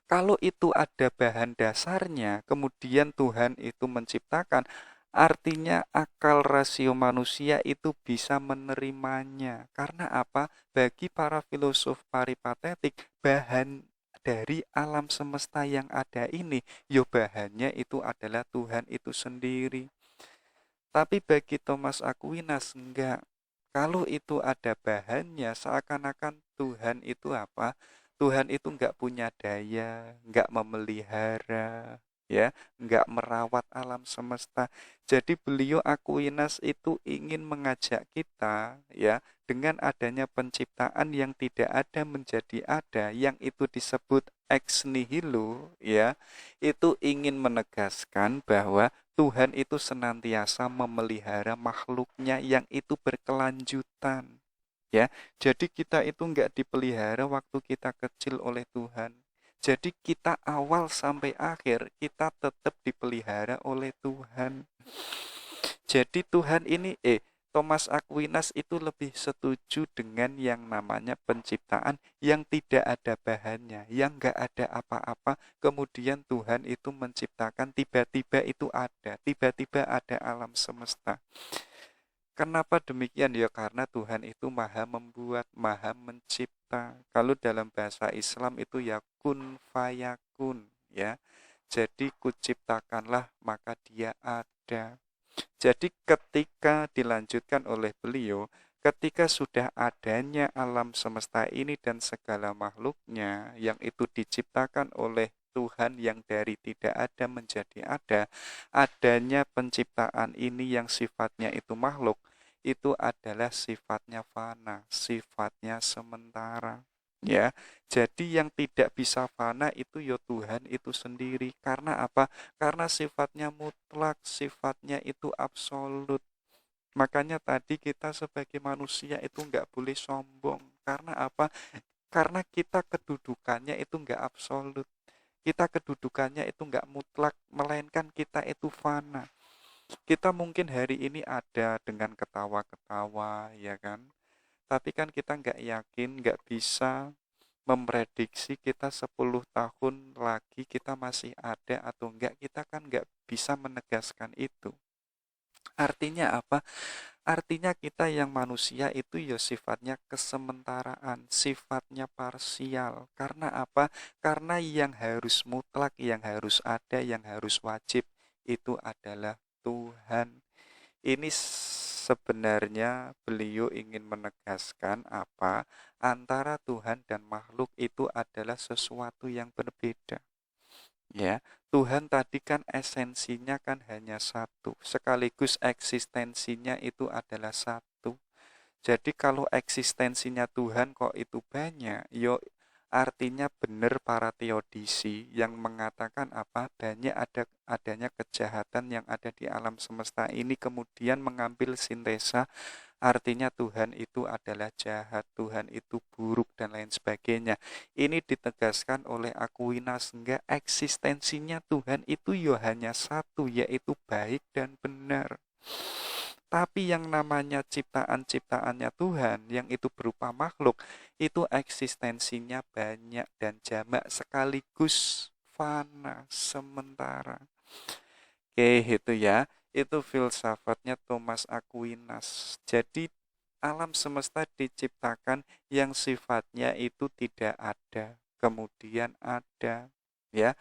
Kalau itu ada bahan dasarnya, kemudian Tuhan itu menciptakan, artinya akal rasio manusia itu bisa menerimanya. Karena apa? Bagi para filosof peripatetik, bahan dari alam semesta yang ada ini, yo bahannya itu adalah Tuhan itu sendiri. Tapi bagi Thomas Aquinas enggak. Kalau itu ada bahannya, seakan-akan Tuhan itu apa? Tuhan itu enggak punya daya, enggak memelihara, ya, enggak merawat alam semesta. Jadi beliau Aquinas itu ingin mengajak kita, ya, dengan adanya penciptaan yang tidak ada menjadi ada, yang itu disebut ex nihilo, ya, itu ingin menegaskan bahwa Tuhan itu senantiasa memelihara makhluknya yang itu berkelanjutan. Ya, jadi kita itu enggak dipelihara waktu kita kecil oleh Tuhan. Jadi kita awal sampai akhir kita tetap dipelihara oleh Tuhan. Jadi Tuhan ini Thomas Aquinas itu lebih setuju dengan yang namanya penciptaan yang tidak ada bahannya, yang enggak ada apa-apa, kemudian Tuhan itu menciptakan, tiba-tiba itu ada, tiba-tiba ada alam semesta. Kenapa demikian? Ya karena Tuhan itu maha membuat, maha mencipta. Kalau dalam bahasa Islam itu ya kun fayakun, ya. Jadi kuciptakanlah maka dia ada. Jadi ketika dilanjutkan oleh beliau, ketika sudah adanya alam semesta ini dan segala makhluknya yang itu diciptakan oleh Tuhan yang dari tidak ada menjadi ada, adanya penciptaan ini yang sifatnya itu makhluk, itu adalah sifatnya fana, sifatnya sementara. Ya, jadi yang tidak bisa fana itu ya Tuhan itu sendiri. Karena apa? Karena sifatnya mutlak, sifatnya itu absolut. Makanya tadi kita sebagai manusia itu nggak boleh sombong. Karena apa? Karena kita kedudukannya itu nggak absolut. Kita kedudukannya itu nggak mutlak, melainkan kita itu fana. Kita mungkin hari ini ada dengan ketawa-ketawa, ya kan? Tapi kan kita nggak yakin, nggak bisa memprediksi kita 10 tahun lagi kita masih ada atau enggak, kita kan nggak bisa menegaskan itu. Artinya apa? Artinya kita yang manusia itu ya sifatnya kesementaraan, sifatnya parsial. Karena apa? Karena yang harus mutlak, yang harus ada, yang harus wajib itu adalah Tuhan. Ini sebenarnya beliau ingin menegaskan apa? Antara Tuhan dan makhluk itu adalah sesuatu yang berbeda. Ya, Tuhan tadi kan esensinya kan hanya satu, sekaligus eksistensinya itu adalah satu. Jadi kalau eksistensinya Tuhan kok itu banyak, yo artinya benar para teodisi yang mengatakan apa? Banyak adanya kejahatan yang ada di alam semesta ini kemudian mengambil sintesa. Artinya Tuhan itu adalah jahat, Tuhan itu buruk, dan lain sebagainya. Ini ditegaskan oleh Aquinas, enggak, eksistensinya Tuhan itu ya hanya satu, yaitu baik dan benar. Tapi yang namanya ciptaan-ciptaannya Tuhan, yang itu berupa makhluk, itu eksistensinya banyak dan jamak sekaligus fana, sementara. Oke, itu ya. Itu filsafatnya Thomas Aquinas. Jadi alam semesta diciptakan yang sifatnya itu tidak ada, kemudian ada. Ya,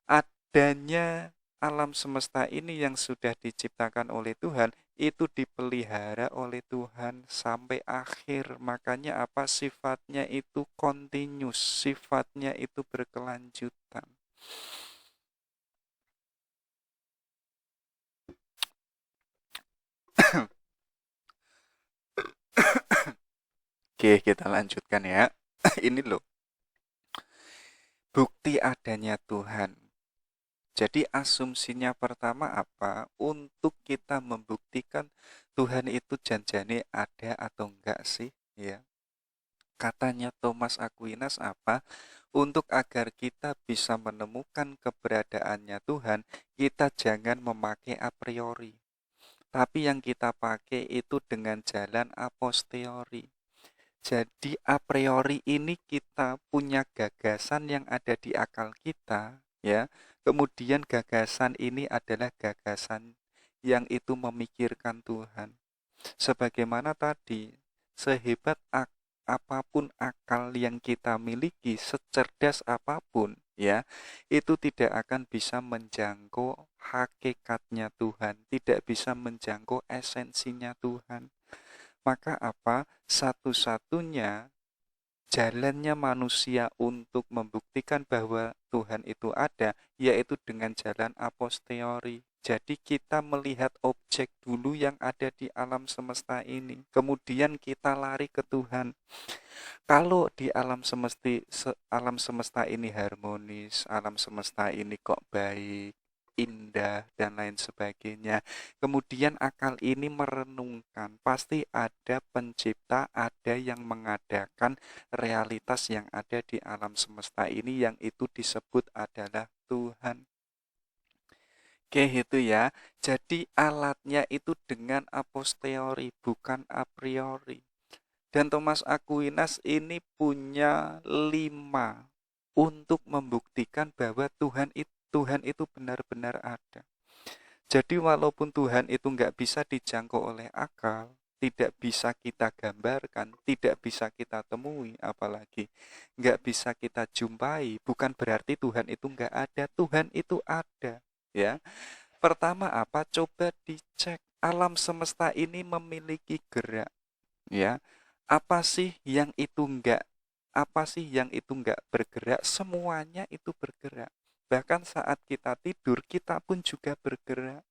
adanya alam semesta ini yang sudah diciptakan oleh Tuhan itu dipelihara oleh Tuhan sampai akhir. Makanya apa? Sifatnya itu continuous, sifatnya itu berkelanjutan. Oke, kita lanjutkan ya. Ini loh, bukti adanya Tuhan. Jadi asumsinya pertama apa? Untuk kita membuktikan Tuhan itu janjane ada atau enggak sih? Ya. Katanya Thomas Aquinas apa? Untuk agar kita bisa menemukan keberadaannya Tuhan, kita jangan memakai a priori. Tapi yang kita pakai itu dengan jalan a posteriori. Jadi a priori ini kita punya gagasan yang ada di akal kita, ya. Kemudian gagasan ini adalah gagasan yang itu memikirkan Tuhan. Sebagaimana tadi, sehebat apapun akal yang kita miliki, secerdas apapun, ya, itu tidak akan bisa menjangkau hakikatnya Tuhan, tidak bisa menjangkau esensinya Tuhan. Maka apa? Satu-satunya jalannya manusia untuk membuktikan bahwa Tuhan itu ada, yaitu dengan jalan a posteriori. Jadi kita melihat objek dulu yang ada di alam semesta ini, kemudian kita lari ke Tuhan. Kalau di alam semesta ini harmonis, alam semesta ini kok baik, indah, dan lain sebagainya. Kemudian akal ini merenungkan, pasti ada pencipta, ada yang mengadakan realitas yang ada di alam semesta ini yang itu disebut adalah Tuhan. Oke, itu ya. Jadi alatnya itu dengan a posteriori, bukan a priori. Dan Thomas Aquinas ini punya 5 untuk membuktikan bahwa Tuhan itu benar-benar ada. Jadi walaupun Tuhan itu nggak bisa dijangkau oleh akal, tidak bisa kita gambarkan, tidak bisa kita temui, apalagi nggak bisa kita jumpai, bukan berarti Tuhan itu nggak ada. Tuhan itu ada, ya. Pertama apa? Coba dicek, alam semesta ini memiliki gerak, ya. Apa sih yang itu enggak bergerak? Semuanya itu bergerak. Bahkan saat kita tidur, kita pun juga bergerak,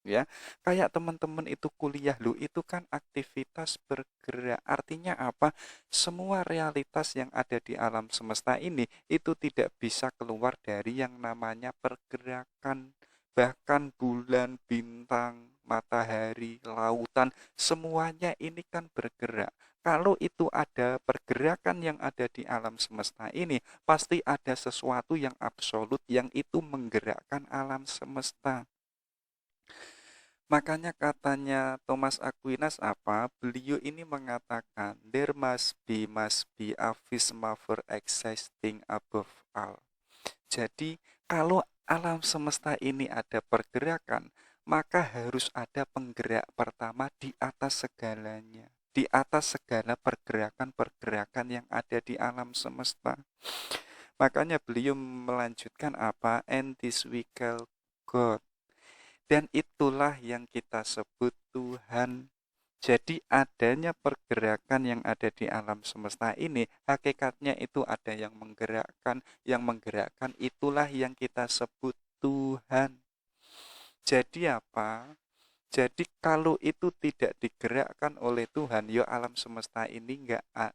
ya. Kayak teman-teman itu kuliah lu, itu kan aktivitas bergerak. Artinya apa? Semua realitas yang ada di alam semesta ini itu tidak bisa keluar dari yang namanya pergerakan. Bahkan bulan, bintang, matahari, lautan, semuanya ini kan bergerak. Kalau itu ada pergerakan yang ada di alam semesta ini, pasti ada sesuatu yang absolut yang itu menggerakkan alam semesta. Makanya katanya Thomas Aquinas apa? Beliau ini mengatakan there must be a wisdom existing above all. Jadi kalau alam semesta ini ada pergerakan, maka harus ada penggerak pertama di atas segalanya. Di atas segala pergerakan-pergerakan yang ada di alam semesta. Makanya beliau melanjutkan apa? And this we call God. Dan itulah yang kita sebut Tuhan. Jadi adanya pergerakan yang ada di alam semesta ini, hakikatnya itu ada yang menggerakkan itulah yang kita sebut Tuhan. Jadi apa? Jadi kalau itu tidak digerakkan oleh Tuhan, ya alam semesta ini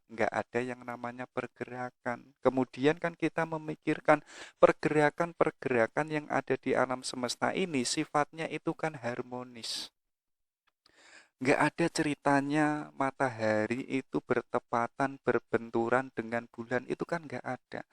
nggak ada yang namanya pergerakan. Kemudian kan kita memikirkan pergerakan-pergerakan yang ada di alam semesta ini sifatnya itu kan harmonis. Nggak ada ceritanya matahari itu bertepatan berbenturan dengan bulan, itu kan nggak ada.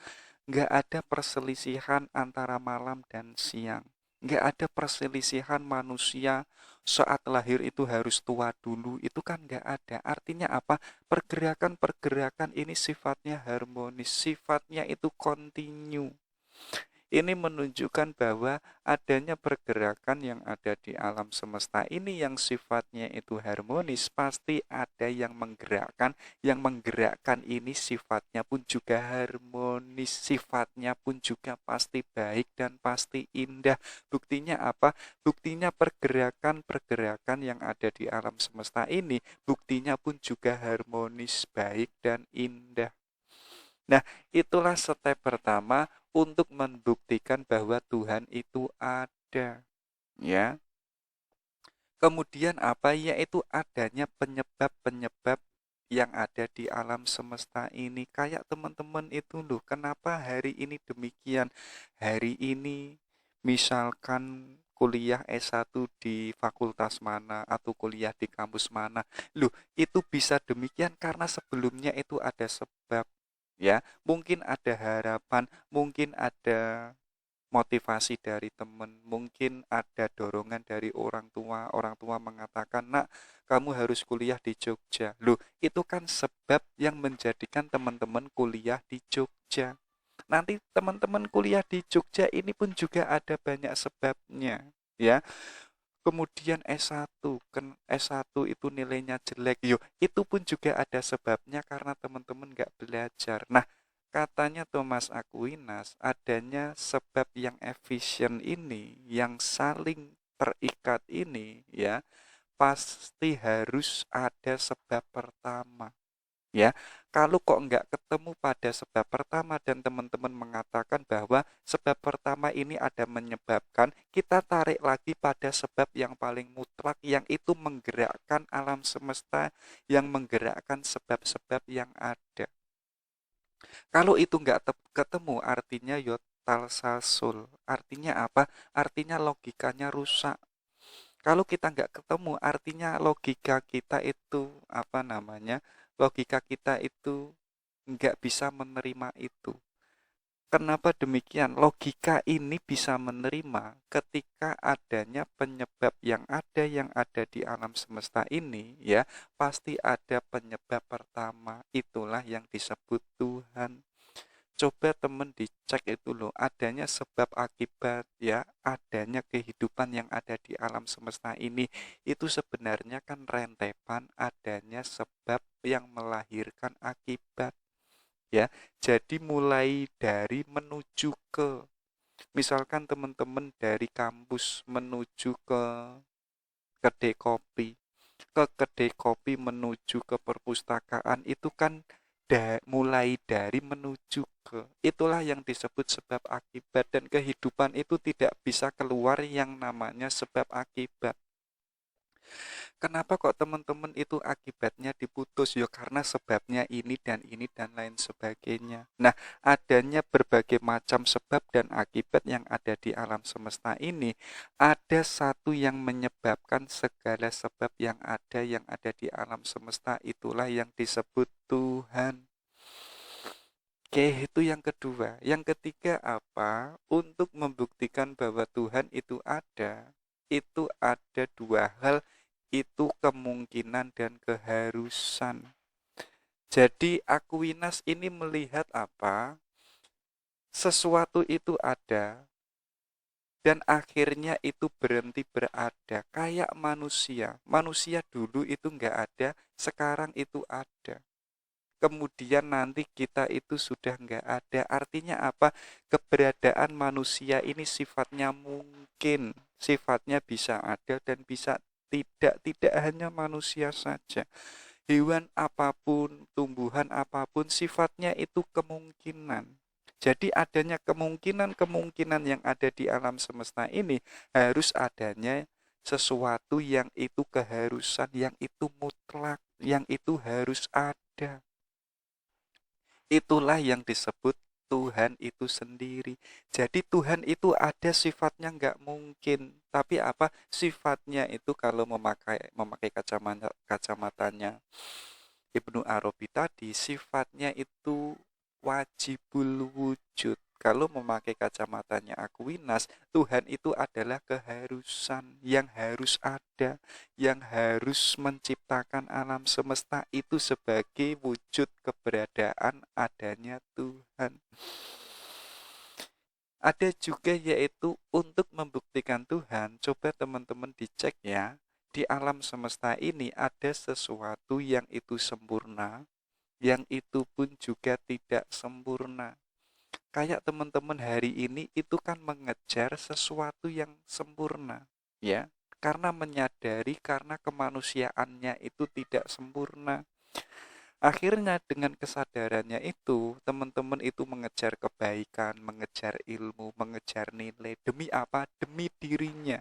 Nggak ada perselisihan antara malam dan siang. Nggak ada perselisihan manusia saat lahir itu harus tua dulu. Itu kan nggak ada. Artinya apa? Pergerakan-pergerakan ini sifatnya harmonis. Sifatnya itu kontinu. Ini menunjukkan bahwa adanya pergerakan yang ada di alam semesta ini yang sifatnya itu harmonis, pasti ada yang menggerakkan ini sifatnya pun juga harmonis, sifatnya pun juga pasti baik dan pasti indah. Buktinya apa? Buktinya pergerakan-pergerakan yang ada di alam semesta ini, buktinya pun juga harmonis, baik dan indah. Nah, itulah step pertama untuk membuktikan bahwa Tuhan itu ada, ya. Kemudian apa? Yaitu adanya penyebab-penyebab yang ada di alam semesta ini. Kayak teman-teman itu loh, kenapa hari ini demikian? Hari ini misalkan kuliah S1 di fakultas mana atau kuliah di kampus mana. Loh, itu bisa demikian karena sebelumnya itu ada sebab, ya. Mungkin ada harapan, mungkin ada motivasi dari teman, mungkin ada dorongan dari orang tua mengatakan, nak kamu harus kuliah di Jogja. Loh, itu kan sebab yang menjadikan teman-teman kuliah di Jogja. Nanti teman-teman kuliah di Jogja ini pun juga ada banyak sebabnya, ya. Kemudian S1, kan S1 itu nilainya jelek. Yo, itu pun juga ada sebabnya karena teman-teman nggak belajar. Nah, katanya Thomas Aquinas, adanya sebab yang efisien ini, yang saling terikat ini, ya, pasti harus ada sebab pertama. Ya, kalau kok nggak ketemu pada sebab pertama dan teman-teman mengatakan bahwa sebab pertama ini ada menyebabkan, kita tarik lagi pada sebab yang paling mutlak yang itu menggerakkan alam semesta, yang menggerakkan sebab-sebab yang ada. Kalau itu nggak ketemu, artinya yotal sasul. Artinya apa? Artinya logikanya rusak. Kalau kita nggak ketemu, artinya logika kita itu apa namanya? Logika kita itu nggak bisa menerima itu. Kenapa demikian? Logika ini bisa menerima ketika adanya penyebab yang ada di alam semesta ini, ya, pasti ada penyebab pertama. Itulah yang disebut Tuhan. Coba teman dicek itu loh, adanya sebab akibat, ya, adanya kehidupan yang ada di alam semesta ini itu sebenarnya kan rentetan adanya sebab yang melahirkan akibat, ya. Jadi mulai dari menuju ke, misalkan teman-teman dari kampus menuju ke kedai kopi, ke kedai kopi menuju ke perpustakaan itu kan mulai dari menuju ke, itulah yang disebut sebab akibat, dan kehidupan itu tidak bisa keluar yang namanya sebab akibat. Kenapa kok teman-teman itu akibatnya diputus? Ya karena sebabnya ini dan lain sebagainya. Nah, adanya berbagai macam sebab dan akibat yang ada di alam semesta ini, ada satu yang menyebabkan segala sebab yang ada di alam semesta, itulah yang disebut Tuhan. Oke, itu yang kedua. Yang ketiga apa? Untuk membuktikan bahwa Tuhan itu ada, itu ada dua hal, itu kemungkinan dan keharusan. Jadi Aquinas ini melihat apa? Sesuatu itu ada dan akhirnya itu berhenti berada. Kayak manusia. Manusia dulu itu enggak ada, sekarang itu ada. Kemudian nanti kita itu sudah enggak ada. Artinya apa? Keberadaan manusia ini sifatnya mungkin. Sifatnya bisa ada dan bisa tidak. Tidak hanya manusia saja. Hewan apapun, tumbuhan apapun, sifatnya itu kemungkinan. Jadi adanya kemungkinan-kemungkinan yang ada di alam semesta ini harus adanya sesuatu yang itu keharusan, yang itu mutlak, yang itu harus ada. Itulah yang disebut Tuhan itu sendiri. Jadi Tuhan itu ada sifatnya nggak mungkin. Tapi apa sifatnya itu kalau memakai kacamatanya Ibnu Arabi tadi, sifatnya itu wajibul wujud. Kalau memakai kacamatanya Aquinas, Tuhan itu adalah keharusan yang harus ada, yang harus menciptakan alam semesta itu sebagai wujud keberadaan adanya Tuhan. Ada juga yaitu untuk membuktikan Tuhan, coba teman-teman dicek ya, di alam semesta ini ada sesuatu yang itu sempurna, yang itu pun juga tidak sempurna. Kayak teman-teman hari ini itu kan mengejar sesuatu yang sempurna, ya. Karena menyadari karena kemanusiaannya itu tidak sempurna. Akhirnya dengan kesadarannya itu, teman-teman itu mengejar kebaikan, mengejar ilmu, mengejar nilai. Demi apa? Demi dirinya.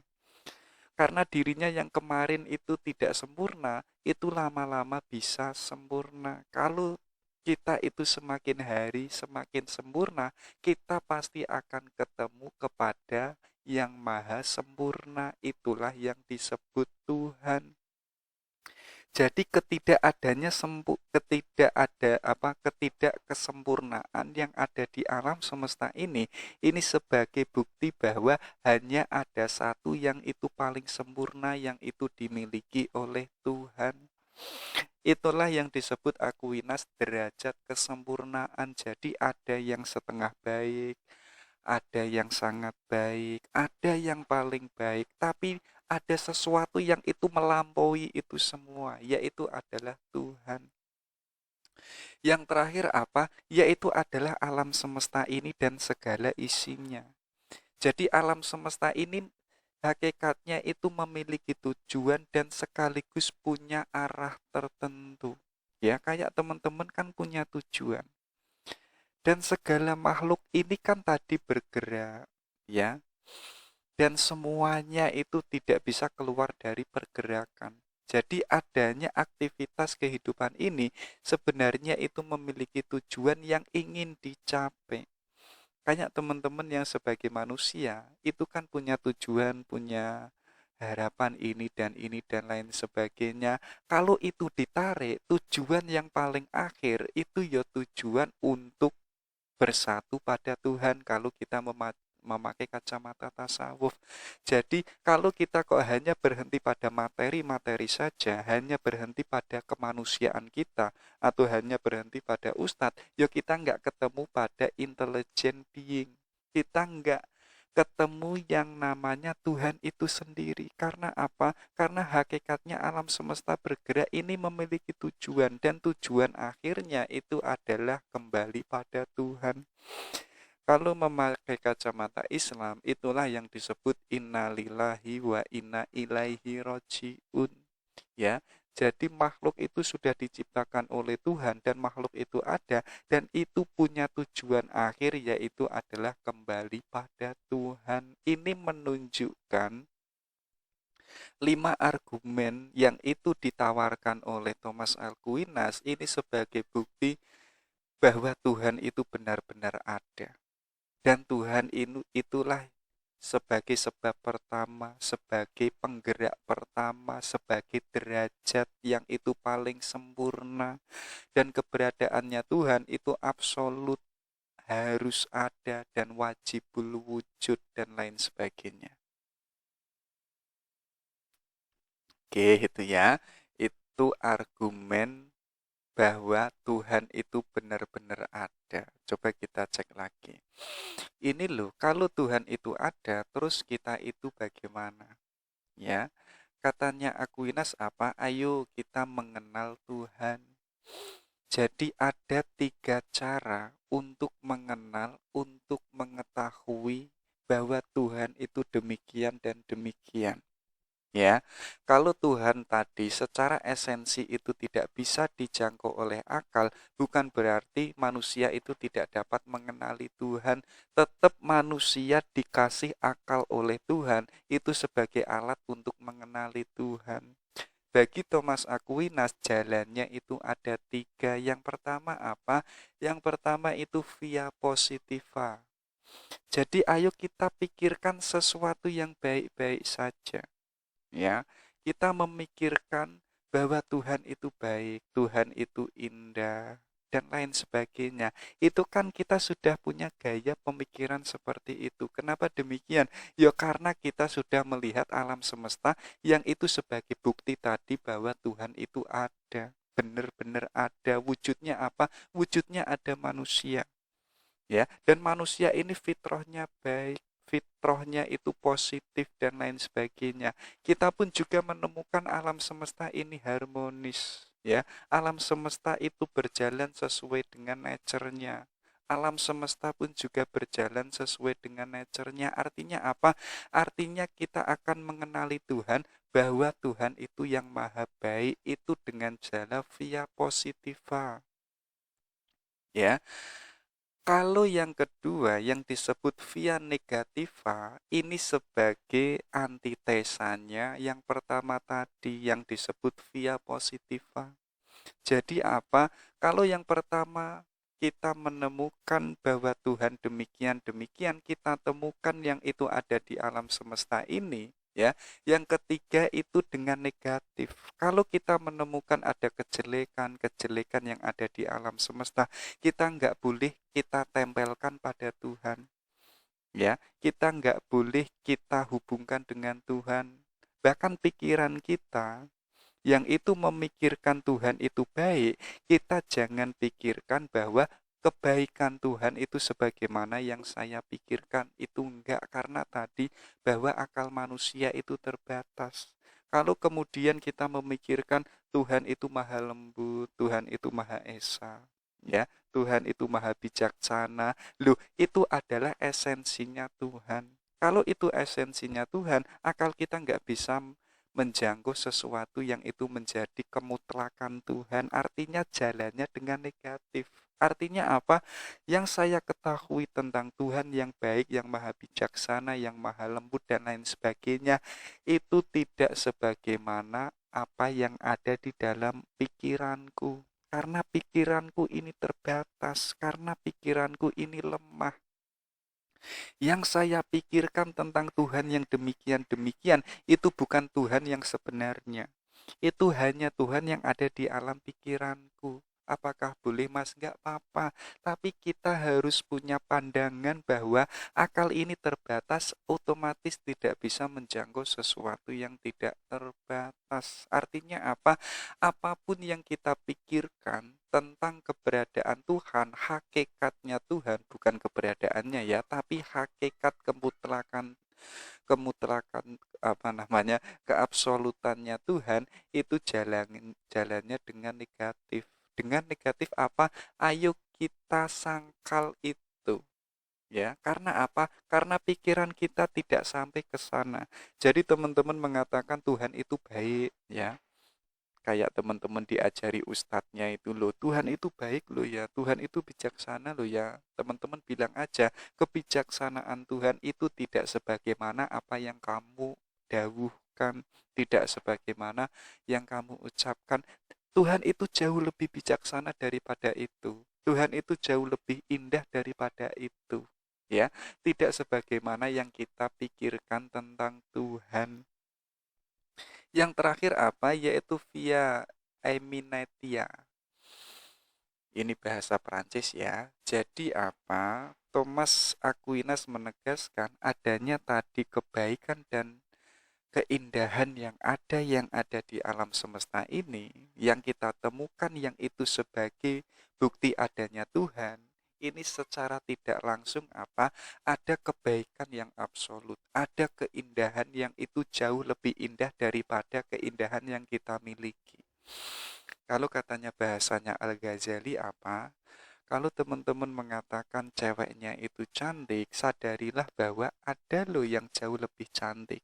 Karena dirinya yang kemarin itu tidak sempurna, itu lama-lama bisa sempurna. Kalau kita itu semakin hari semakin sempurna, kita pasti akan ketemu kepada yang maha sempurna. Itulah yang disebut Tuhan. Jadi ketidakkesempurnaan yang ada di alam semesta ini sebagai bukti bahwa hanya ada satu yang itu paling sempurna yang itu dimiliki oleh Tuhan. Itulah yang disebut Aquinas derajat kesempurnaan. Jadi ada yang setengah baik, ada yang sangat baik, ada yang paling baik, tapi ada sesuatu yang itu melampaui itu semua, yaitu adalah Tuhan. Yang terakhir apa? Yaitu adalah alam semesta ini dan segala isinya. Jadi alam semesta ini hakikatnya itu memiliki tujuan dan sekaligus punya arah tertentu. Ya, kayak teman-teman kan punya tujuan. Dan segala makhluk ini kan tadi bergerak, ya. Dan semuanya itu tidak bisa keluar dari pergerakan. Jadi adanya aktivitas kehidupan ini sebenarnya itu memiliki tujuan yang ingin dicapai. Kayak teman-teman yang sebagai manusia itu kan punya tujuan, punya harapan ini dan lain sebagainya. Kalau itu ditarik, tujuan yang paling akhir itu ya tujuan untuk bersatu pada Tuhan kalau kita memakai kacamata tasawuf. Jadi kalau kita kok hanya berhenti pada materi-materi saja, hanya berhenti pada kemanusiaan kita, atau hanya berhenti pada ustadz, ya kita nggak ketemu pada intelligent being. Kita nggak ketemu yang namanya Tuhan itu sendiri. Karena apa? Karena hakikatnya alam semesta bergerak ini memiliki tujuan, dan tujuan akhirnya itu adalah kembali pada Tuhan. Kalau memakai kacamata Islam, itulah yang disebut innalillahi wa inna ilaihi roji'un. Ya, jadi makhluk itu sudah diciptakan oleh Tuhan dan makhluk itu ada dan itu punya tujuan akhir yaitu adalah kembali pada Tuhan. Ini menunjukkan 5 argumen yang itu ditawarkan oleh Thomas Aquinas ini sebagai bukti bahwa Tuhan itu benar-benar ada. Dan Tuhan itulah sebagai sebab pertama, sebagai penggerak pertama, sebagai derajat yang itu paling sempurna. Dan keberadaannya Tuhan itu absolut, harus ada dan wajibul wujud dan lain sebagainya. itu ya. Itu argumen bahwa Tuhan itu benar-benar ada. Coba kita cek lagi. Ini loh, kalau Tuhan itu ada, terus kita itu bagaimana? Ya, katanya Aquinas apa? Ayo kita mengenal Tuhan. Jadi ada 3 cara untuk mengenal, untuk mengetahui bahwa Tuhan itu demikian dan demikian. Ya, kalau Tuhan tadi secara esensi itu tidak bisa dijangkau oleh akal, bukan berarti manusia itu tidak dapat mengenali Tuhan. Tetap manusia dikasih akal oleh Tuhan itu sebagai alat untuk mengenali Tuhan. Bagi Thomas Aquinas, jalannya itu ada 3. Yang pertama apa? Yang pertama itu via positiva. Jadi ayo kita pikirkan sesuatu yang baik-baik saja. Ya, kita memikirkan bahwa Tuhan itu baik, Tuhan itu indah, dan lain sebagainya. Itu kan kita sudah punya gaya pemikiran seperti itu. Kenapa demikian? Ya karena kita sudah melihat alam semesta yang itu sebagai bukti tadi bahwa Tuhan itu ada. Benar-benar ada. Wujudnya apa? Wujudnya ada manusia. Ya, dan manusia ini fitrahnya baik, fitrahnya itu positif dan lain sebagainya. Kita pun juga menemukan alam semesta ini harmonis, ya. Alam semesta itu berjalan sesuai dengan nature-nya. Alam semesta pun juga berjalan sesuai dengan nature-nya. Artinya apa? Artinya kita akan mengenali Tuhan, bahwa Tuhan itu yang maha baik itu dengan jalan via positiva. Ya, kalau yang kedua yang disebut via negativa ini sebagai antitesanya yang pertama tadi yang disebut via positiva. Jadi apa? Kalau yang pertama kita menemukan bahwa Tuhan demikian-demikian, kita temukan yang itu ada di alam semesta ini, ya. Yang ketiga itu dengan negatif. Kalau kita menemukan ada kejelekan-kejelekan yang ada di alam semesta, kita nggak boleh kita tempelkan pada Tuhan. Ya, kita nggak boleh kita hubungkan dengan Tuhan. Bahkan pikiran kita yang itu memikirkan Tuhan itu baik, kita jangan pikirkan bahwa kebaikan Tuhan itu sebagaimana yang saya pikirkan. Itu enggak, karena tadi bahwa akal manusia itu terbatas. Kalau kemudian kita memikirkan Tuhan itu maha lembut, Tuhan itu maha esa, ya, Tuhan itu maha bijaksana. Loh, itu adalah esensinya Tuhan. Kalau itu esensinya Tuhan, akal kita nggak bisa menjangkau sesuatu yang itu menjadi kemutlakan Tuhan. Artinya jalannya dengan negatif. Artinya apa? Yang saya ketahui tentang Tuhan yang baik, yang maha bijaksana, yang maha lembut dan lain sebagainya, itu tidak sebagaimana apa yang ada di dalam pikiranku. Karena pikiranku ini terbatas, karena pikiranku ini lemah. Yang saya pikirkan tentang Tuhan yang demikian-demikian itu bukan Tuhan yang sebenarnya. Itu hanya Tuhan yang ada di alam pikiranku. Apakah boleh Mas? Enggak apa-apa. Tapi kita harus punya pandangan bahwa akal ini terbatas, otomatis tidak bisa menjangkau sesuatu yang tidak terbatas. Artinya apa? Apapun yang kita pikirkan tentang keberadaan Tuhan, hakikatnya Tuhan, bukan keberadaannya ya, tapi hakikat kemutlakan apa namanya, keabsolutannya Tuhan itu jalannya dengan negatif. Dengan negatif apa? Ayo kita sangkal itu. Ya, karena apa? Karena pikiran kita tidak sampai ke sana. Jadi teman-teman mengatakan Tuhan itu baik, ya. Kayak teman-teman diajari ustadznya itu loh, Tuhan itu baik loh ya, Tuhan itu bijaksana loh ya. Teman-teman bilang aja, kebijaksanaan Tuhan itu tidak sebagaimana apa yang kamu dawuhkan, tidak sebagaimana yang kamu ucapkan. Tuhan itu jauh lebih bijaksana daripada itu. Tuhan itu jauh lebih indah daripada itu. Ya, tidak sebagaimana yang kita pikirkan tentang Tuhan. Yang terakhir apa? Yaitu via Eminetia. Ini bahasa Perancis ya. Jadi apa? Thomas Aquinas menegaskan adanya tadi kebaikan dan keindahan yang ada di alam semesta ini, yang kita temukan yang itu sebagai bukti adanya Tuhan, ini secara tidak langsung ada kebaikan yang absolut, ada keindahan yang itu jauh lebih indah daripada keindahan yang kita miliki. Kalau katanya bahasanya Al-Ghazali kalau teman-teman mengatakan ceweknya itu cantik, sadarilah bahwa ada loh yang jauh lebih cantik.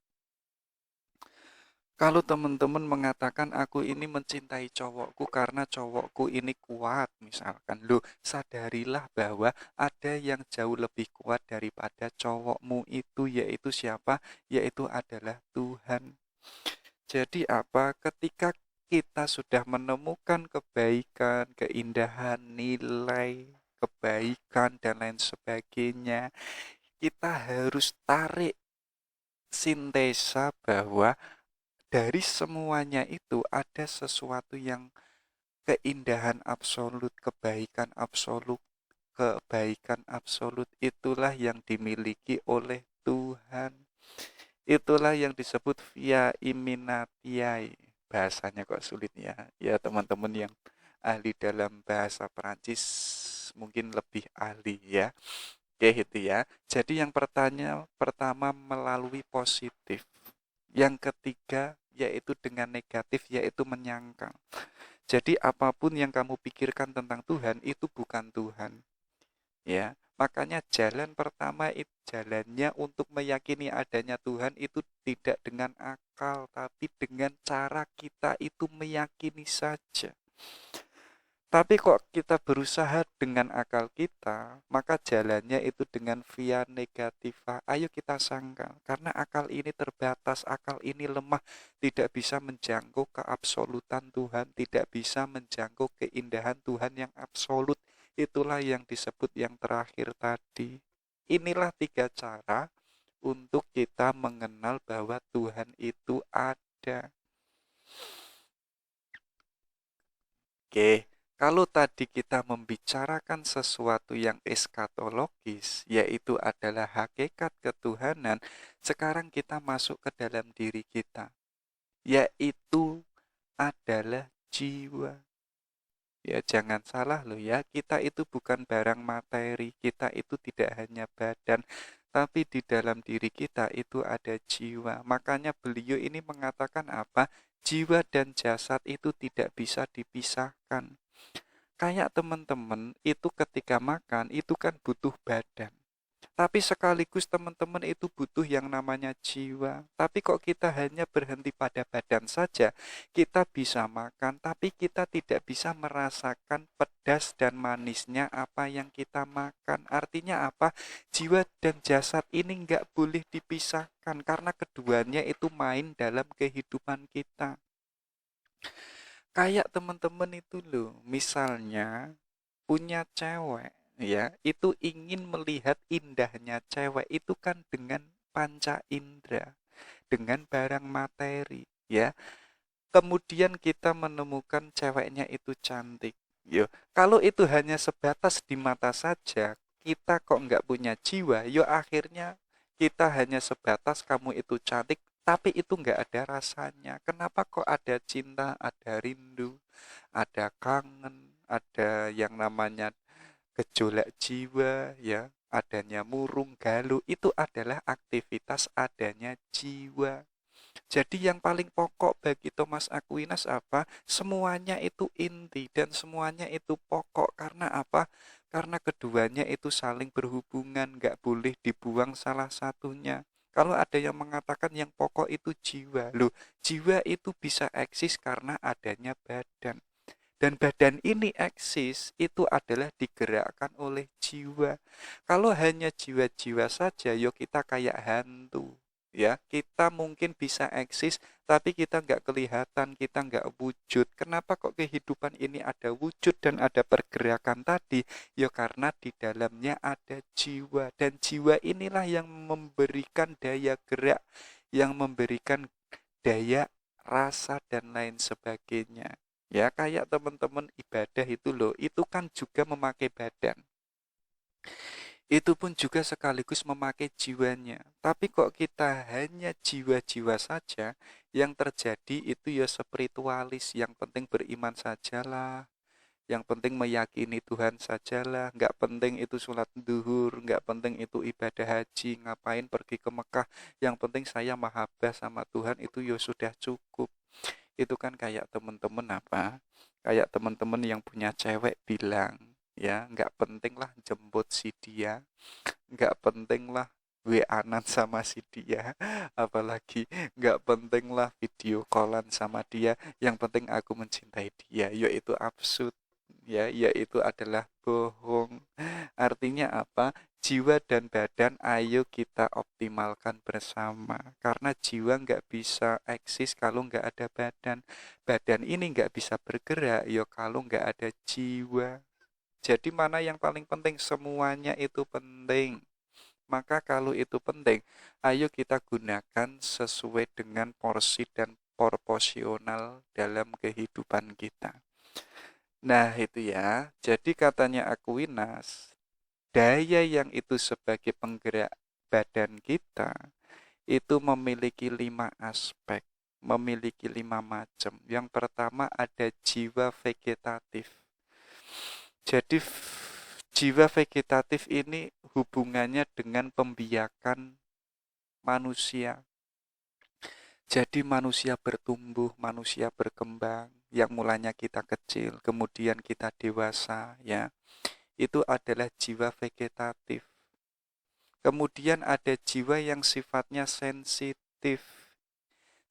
Kalau teman-teman mengatakan aku ini mencintai cowokku karena cowokku ini kuat, misalkan, loh, sadarilah bahwa ada yang jauh lebih kuat daripada cowokmu itu, yaitu siapa? Yaitu adalah Tuhan. Jadi ketika kita sudah menemukan kebaikan, keindahan, nilai, kebaikan, dan lain sebagainya, kita harus tarik sintesa bahwa dari semuanya itu ada sesuatu yang keindahan absolut, kebaikan absolut itulah yang dimiliki oleh Tuhan. Itulah yang disebut via iminatiae. Bahasanya kok sulit ya. Ya teman-teman yang ahli dalam bahasa Perancis mungkin lebih ahli ya. Oke itu ya. Jadi yang pertama melalui positif. Yang ketiga yaitu dengan negatif, yaitu menyangkal. Jadi apapun yang kamu pikirkan tentang Tuhan itu bukan Tuhan. Ya, makanya jalan pertama itu jalannya untuk meyakini adanya Tuhan itu tidak dengan akal, tapi dengan cara kita itu meyakini saja. Tapi kok kita berusaha dengan akal kita, maka jalannya itu dengan via negativa. Ayo kita sangkal, karena akal ini terbatas, akal ini lemah, tidak bisa menjangkau keabsolutan Tuhan, tidak bisa menjangkau keindahan Tuhan yang absolut. Itulah yang disebut yang terakhir tadi. Inilah 3 cara untuk kita mengenal bahwa Tuhan itu ada. Oke. Kalau tadi kita membicarakan sesuatu yang eskatologis, yaitu adalah hakikat ketuhanan, sekarang kita masuk ke dalam diri kita, yaitu adalah jiwa. Ya, jangan salah loh ya, kita itu bukan barang materi, kita itu tidak hanya badan, tapi di dalam diri kita itu ada jiwa. Makanya beliau ini mengatakan jiwa dan jasad itu tidak bisa dipisahkan. Kayak teman-teman itu ketika makan itu kan butuh badan. Tapi sekaligus teman-teman itu butuh yang namanya jiwa. Tapi kok kita hanya berhenti pada badan saja, kita bisa makan, tapi kita tidak bisa merasakan pedas dan manisnya apa yang kita makan. Artinya Jiwa dan jasad ini nggak boleh dipisahkan, karena keduanya itu main dalam kehidupan kita. Kayak teman-teman itu loh, misalnya punya cewek, ya, itu ingin melihat indahnya cewek itu kan dengan panca indera, dengan barang materi, ya. Kemudian kita menemukan ceweknya itu cantik. Yo, kalau itu hanya sebatas di mata saja, kita kok nggak punya jiwa, yo akhirnya kita hanya sebatas kamu itu cantik, tapi itu nggak ada rasanya. Kenapa kok ada cinta, ada rindu, ada kangen, ada yang namanya gejolak jiwa, ya, adanya murung, galuh, itu adalah aktivitas adanya jiwa. Jadi yang paling pokok bagi Thomas Aquinas Semuanya itu inti dan semuanya itu pokok. Karena Karena keduanya itu saling berhubungan, nggak boleh dibuang salah satunya. Kalau ada yang mengatakan yang pokok itu jiwa, loh, jiwa itu bisa eksis karena adanya badan. Dan badan ini eksis itu adalah digerakkan oleh jiwa. Kalau hanya jiwa-jiwa saja, yuk kita kayak hantu. Ya, kita mungkin bisa eksis, tapi kita nggak kelihatan, kita nggak wujud. Kenapa kok kehidupan ini ada wujud dan ada pergerakan tadi? Ya karena di dalamnya ada jiwa. Dan jiwa inilah yang memberikan daya gerak, yang memberikan daya rasa dan lain sebagainya. Ya, kayak teman-teman ibadah itu loh, itu kan juga memakai badan. Itu pun juga sekaligus memakai jiwanya. Tapi kok kita hanya jiwa-jiwa saja, yang terjadi itu ya spiritualis, yang penting beriman sajalah, yang penting meyakini Tuhan sajalah, nggak penting itu sholat duhur, nggak penting itu ibadah haji, ngapain pergi ke Mekah, yang penting saya mahabbah sama Tuhan itu ya sudah cukup. Itu kan kayak temen-temen apa? Kayak temen-temen yang punya cewek bilang, ya nggak penting lah jemput si dia, nggak penting lah WA-an sama si dia, apalagi nggak penting lah video callan sama dia, yang penting aku mencintai dia, yaitu absurd, ya, yaitu adalah bohong. Artinya apa? Jiwa dan badan ayo kita optimalkan bersama, karena jiwa nggak bisa eksis kalau nggak ada badan, badan ini nggak bisa bergerak yo kalau nggak ada jiwa. Jadi mana yang paling penting? Semuanya itu penting. Maka kalau itu penting, ayo kita gunakan sesuai dengan porsi dan proporsional dalam kehidupan kita. Nah itu ya, jadi katanya Aquinas, daya yang itu sebagai penggerak badan kita, itu memiliki 5 aspek, memiliki 5 macam. Yang pertama ada jiwa vegetatif. Jadi jiwa vegetatif ini hubungannya dengan pembiakan manusia. Jadi manusia bertumbuh, manusia berkembang, yang mulanya kita kecil, kemudian kita dewasa, ya. Itu adalah jiwa vegetatif. Kemudian ada jiwa yang sifatnya sensitif.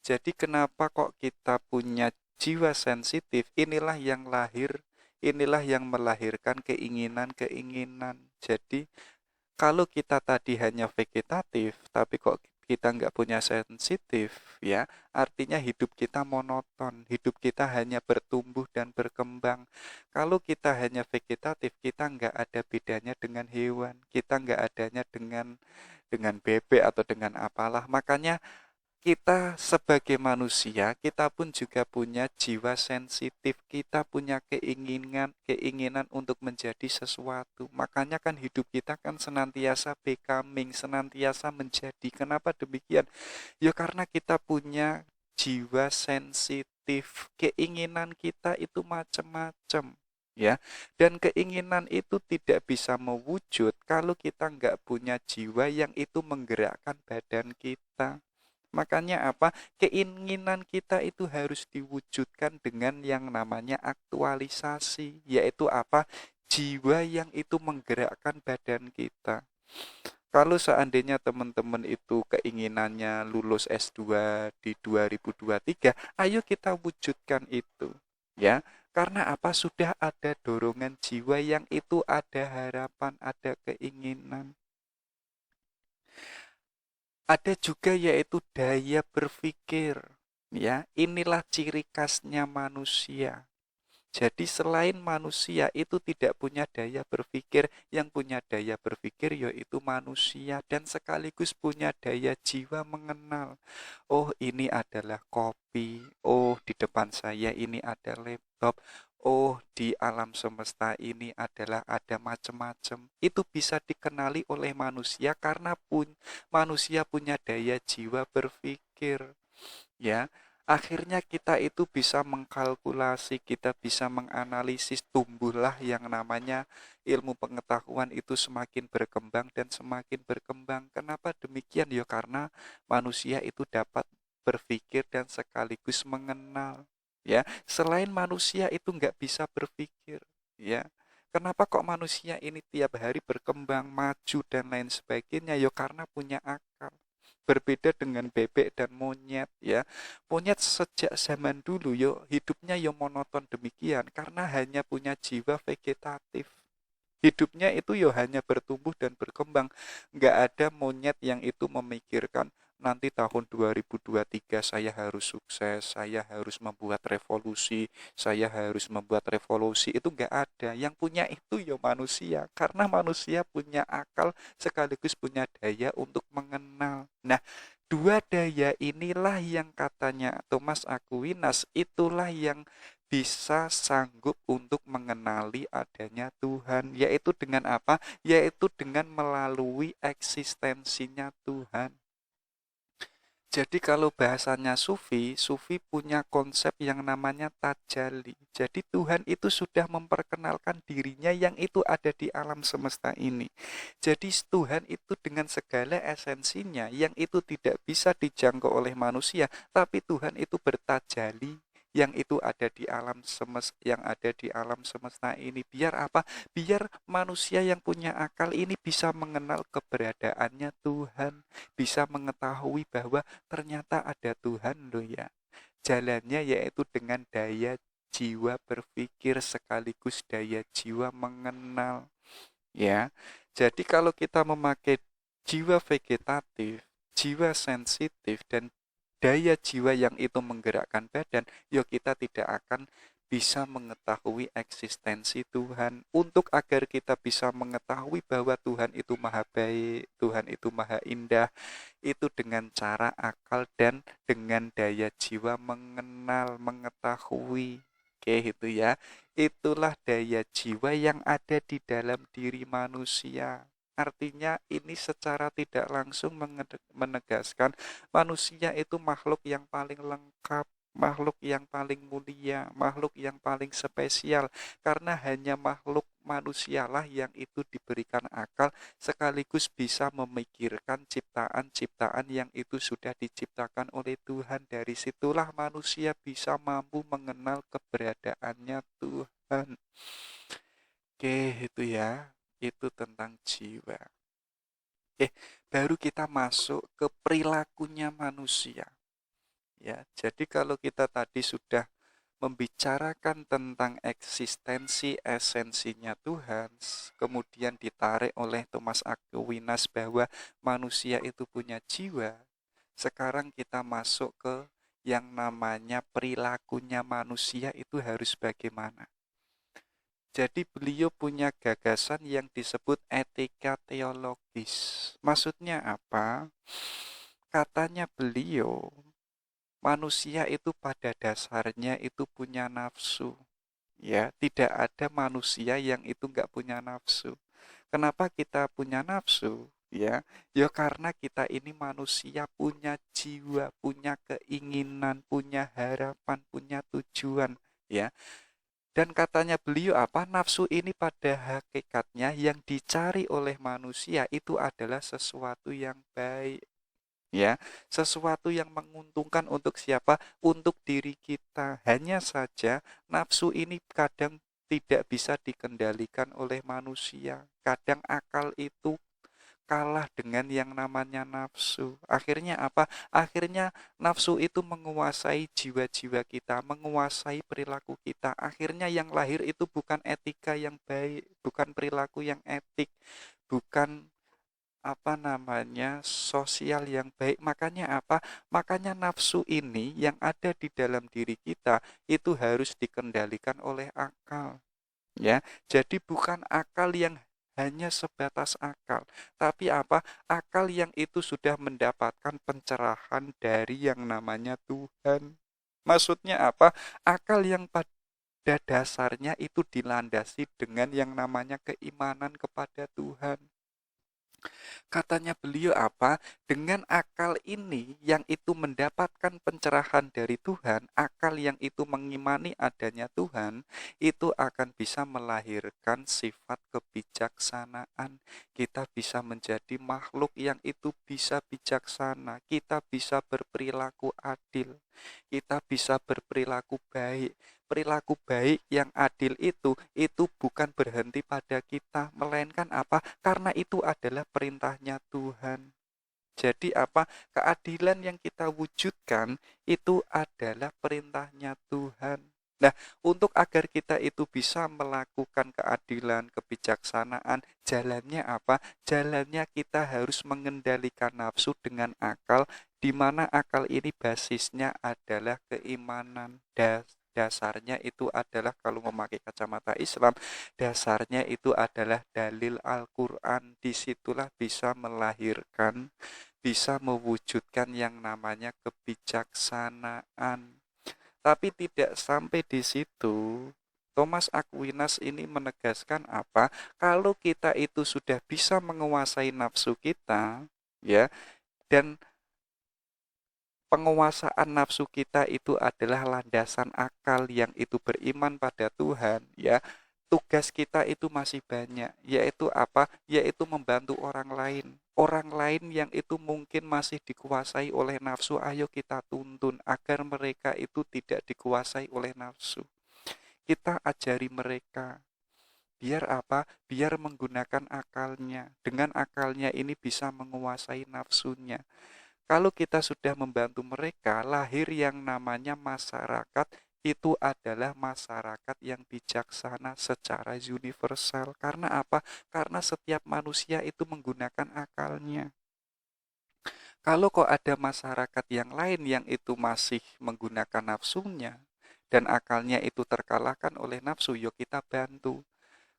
Jadi kenapa kok kita punya jiwa sensitif? Inilah yang lahir, inilah yang melahirkan keinginan-keinginan. Jadi kalau kita tadi hanya vegetatif, tapi kok kita nggak punya sensitif, ya, artinya hidup kita monoton, hidup kita hanya bertumbuh dan berkembang. Kalau kita hanya vegetatif, kita nggak ada bedanya dengan hewan, kita nggak adanya dengan bebek atau dengan apalah. Makanya kita sebagai manusia, kita pun juga punya jiwa sensitif, kita punya keinginan untuk menjadi sesuatu. Makanya kan hidup kita kan senantiasa becoming, senantiasa menjadi. Kenapa demikian? Ya karena kita punya jiwa sensitif, keinginan kita itu macam-macam. Ya, dan keinginan itu tidak bisa mewujud kalau kita nggak punya jiwa yang itu menggerakkan badan kita. Makanya apa? Keinginan kita itu harus diwujudkan dengan yang namanya aktualisasi, yaitu apa? Jiwa yang itu menggerakkan badan kita. Kalau seandainya teman-teman itu keinginannya lulus S2 di 2023, ayo kita wujudkan itu. Ya, karena apa? Sudah ada dorongan jiwa yang itu ada harapan, ada keinginan. Ada juga yaitu daya berpikir. Ya, inilah ciri khasnya manusia. Jadi selain manusia itu tidak punya daya berpikir, yang punya daya berpikir yaitu manusia dan sekaligus punya daya jiwa mengenal. Oh, ini adalah kopi. Oh, di depan saya ini ada laptop. Oh, di alam semesta ini adalah ada macam-macam. Itu bisa dikenali oleh manusia karena manusia punya daya jiwa berpikir. Ya, akhirnya kita itu bisa mengkalkulasi, kita bisa menganalisis, tumbuhlah yang namanya ilmu pengetahuan itu semakin berkembang dan semakin berkembang. Kenapa demikian? Ya karena manusia itu dapat berpikir dan sekaligus mengenal. Ya, selain manusia itu nggak bisa berpikir. Ya, kenapa kok manusia ini tiap hari berkembang, maju dan lain sebagainya? Ya karena punya akal. Berbeda dengan bebek dan monyet, ya. Monyet sejak zaman dulu yo hidupnya yo monoton demikian karena hanya punya jiwa vegetatif. Hidupnya itu yo hanya bertumbuh dan berkembang. Nggak ada monyet yang itu memikirkan nanti tahun 2023 saya harus sukses, saya harus membuat revolusi, saya harus membuat revolusi. Itu nggak ada. Yang punya itu yo manusia. Karena manusia punya akal sekaligus punya daya untuk mengenal. Nah, dua daya inilah yang katanya Thomas Aquinas, itulah yang bisa sanggup untuk mengenali adanya Tuhan. Yaitu dengan apa? Yaitu dengan melalui eksistensinya Tuhan. Jadi kalau bahasanya sufi punya konsep yang namanya tajalli. Jadi Tuhan itu sudah memperkenalkan dirinya yang itu ada di alam semesta ini. Jadi Tuhan itu dengan segala esensinya yang itu tidak bisa dijangkau oleh manusia, tapi Tuhan itu bertajalli yang itu ada di alam semesta ini. Biar apa? Biar manusia yang punya akal ini bisa mengenal keberadaannya Tuhan, bisa mengetahui bahwa ternyata ada Tuhan loh ya. Jalannya yaitu dengan daya jiwa berpikir sekaligus daya jiwa mengenal ya. Jadi kalau kita memakai jiwa vegetatif, jiwa sensitif dan daya jiwa yang itu menggerakkan badan, ya kita tidak akan bisa mengetahui eksistensi Tuhan. Untuk agar kita bisa mengetahui bahwa Tuhan itu maha baik, Tuhan itu maha indah, itu dengan cara akal dan dengan daya jiwa mengenal, mengetahui. Oke, itu ya. Itulah daya jiwa yang ada di dalam diri manusia. Artinya ini secara tidak langsung menegaskan manusia itu makhluk yang paling lengkap, makhluk yang paling mulia, makhluk yang paling spesial. Karena hanya makhluk manusialah yang itu diberikan akal sekaligus bisa memikirkan ciptaan-ciptaan yang itu sudah diciptakan oleh Tuhan. Dari situlah manusia bisa mampu mengenal keberadaannya Tuhan. Oke, itu ya. Itu tentang jiwa. Oke, baru kita masuk ke perilakunya manusia. Ya, jadi kalau kita tadi sudah membicarakan tentang eksistensi esensinya Tuhan, kemudian ditarik oleh Thomas Aquinas bahwa manusia itu punya jiwa. Sekarang kita masuk ke yang namanya perilakunya manusia itu harus bagaimana. Jadi beliau punya gagasan yang disebut etika teologis. Maksudnya apa? Katanya beliau, manusia itu pada dasarnya itu punya nafsu. Ya, tidak ada manusia yang itu nggak punya nafsu. Kenapa kita punya nafsu? Ya karena kita ini manusia punya jiwa, punya keinginan, punya harapan, punya tujuan. Ya, dan katanya beliau apa? Nafsu ini pada hakikatnya yang dicari oleh manusia itu adalah sesuatu yang baik. Ya, sesuatu yang menguntungkan untuk siapa? Untuk diri kita. Hanya saja nafsu ini kadang tidak bisa dikendalikan oleh manusia. Kadang akal itu kalah dengan yang namanya nafsu. Akhirnya apa? Akhirnya nafsu itu menguasai jiwa-jiwa kita, menguasai perilaku kita. Akhirnya yang lahir itu bukan etika yang baik, bukan perilaku yang etik, bukan sosial yang baik. Makanya apa? Makanya nafsu ini yang ada di dalam diri kita itu harus dikendalikan oleh akal. Ya, jadi bukan akal yang hanya sebatas akal, tapi apa? Akal yang itu sudah mendapatkan pencerahan dari yang namanya Tuhan. Maksudnya apa? Akal yang pada dasarnya itu dilandasi dengan yang namanya keimanan kepada Tuhan. Katanya beliau apa? Dengan akal ini yang itu mendapatkan pencerahan dari Tuhan, akal yang itu mengimani adanya Tuhan, itu akan bisa melahirkan sifat kebijaksanaan. Kita bisa menjadi makhluk yang itu bisa bijaksana, kita bisa berperilaku adil, kita bisa berperilaku baik. Perilaku baik yang adil itu bukan berhenti pada kita, melainkan apa? Karena itu adalah perintahnya Tuhan. Jadi apa? Keadilan yang kita wujudkan itu adalah perintahnya Tuhan. Nah, untuk agar kita itu bisa melakukan keadilan, kebijaksanaan, jalannya apa? Jalannya kita harus mengendalikan nafsu dengan akal, di mana akal ini basisnya adalah keimanan. Dasarnya itu adalah kalau memakai kacamata Islam, dasarnya itu adalah dalil Al-Quran. Disitulah bisa melahirkan, bisa mewujudkan yang namanya kebijaksanaan. Tapi tidak sampai di situ. Thomas Aquinas ini menegaskan apa? Kalau kita itu sudah bisa menguasai nafsu kita, ya, dan penguasaan nafsu kita itu adalah landasan akal yang itu beriman pada Tuhan, ya. Tugas kita itu masih banyak, yaitu apa? Yaitu membantu orang lain. Orang lain yang itu mungkin masih dikuasai oleh nafsu, ayo kita tuntun agar mereka itu tidak dikuasai oleh nafsu. Kita ajari mereka. Biar apa? Biar menggunakan akalnya. Dengan akalnya ini bisa menguasai nafsunya. Kalau kita sudah membantu mereka, lahir yang namanya masyarakat, itu adalah masyarakat yang bijaksana secara universal. Karena apa? Karena setiap manusia itu menggunakan akalnya. Kalau kok ada masyarakat yang lain yang itu masih menggunakan nafsunya, dan akalnya itu terkalahkan oleh nafsu, yuk kita bantu.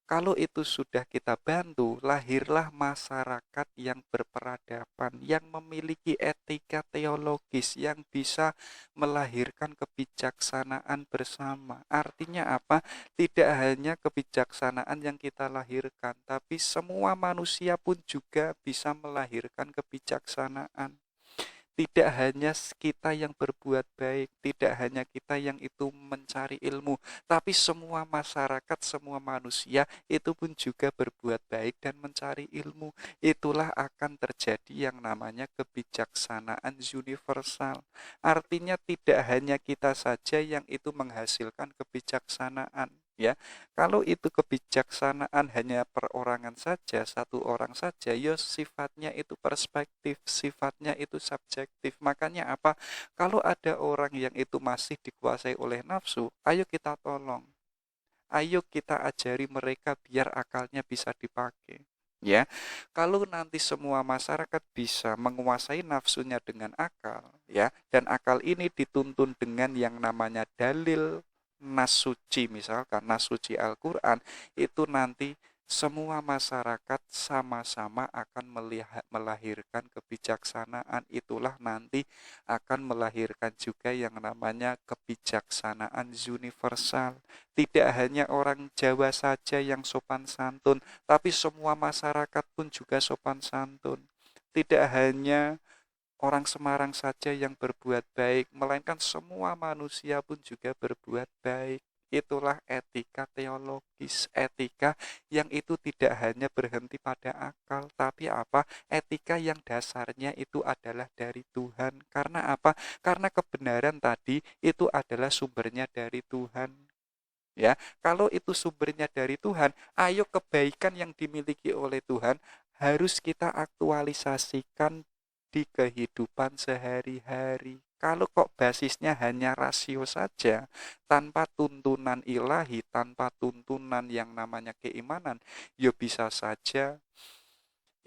Kalau itu sudah kita bantu, lahirlah masyarakat yang berperadaban, yang memiliki etika teologis, yang bisa melahirkan kebijaksanaan bersama. Artinya apa? Tidak hanya kebijaksanaan yang kita lahirkan, tapi semua manusia pun juga bisa melahirkan kebijaksanaan. Tidak hanya kita yang berbuat baik, tidak hanya kita yang itu mencari ilmu, tapi semua masyarakat, semua manusia itu pun juga berbuat baik dan mencari ilmu. Itulah akan terjadi yang namanya kebijaksanaan universal. Artinya tidak hanya kita saja yang itu menghasilkan kebijaksanaan. Ya, kalau itu kebijaksanaan hanya perorangan saja, satu orang saja, ya sifatnya itu perspektif, sifatnya itu subjektif. Makanya apa? Kalau ada orang yang itu masih dikuasai oleh nafsu, ayo kita tolong. Ayo kita ajari mereka biar akalnya bisa dipakai. Ya, kalau nanti semua masyarakat bisa menguasai nafsunya dengan akal, ya, dan akal ini dituntun dengan yang namanya dalil nas suci, misalkan nas suci Al-Quran, itu nanti semua masyarakat sama-sama akan melahirkan kebijaksanaan. Itulah nanti akan melahirkan juga yang namanya kebijaksanaan universal. Tidak hanya orang Jawa saja yang sopan santun, tapi semua masyarakat pun juga sopan santun. Tidak hanya orang Semarang saja yang berbuat baik, melainkan semua manusia pun juga berbuat baik. Itulah etika teologis, etika yang itu tidak hanya berhenti pada akal, tapi apa? Etika yang dasarnya itu adalah dari Tuhan. Karena apa? Karena kebenaran tadi itu adalah sumbernya dari Tuhan. Ya, kalau itu sumbernya dari Tuhan, ayo kebaikan yang dimiliki oleh Tuhan harus kita aktualisasikan di kehidupan sehari-hari. Kalau kok basisnya hanya rasio saja, tanpa tuntunan ilahi, tanpa tuntunan yang namanya keimanan, ya bisa saja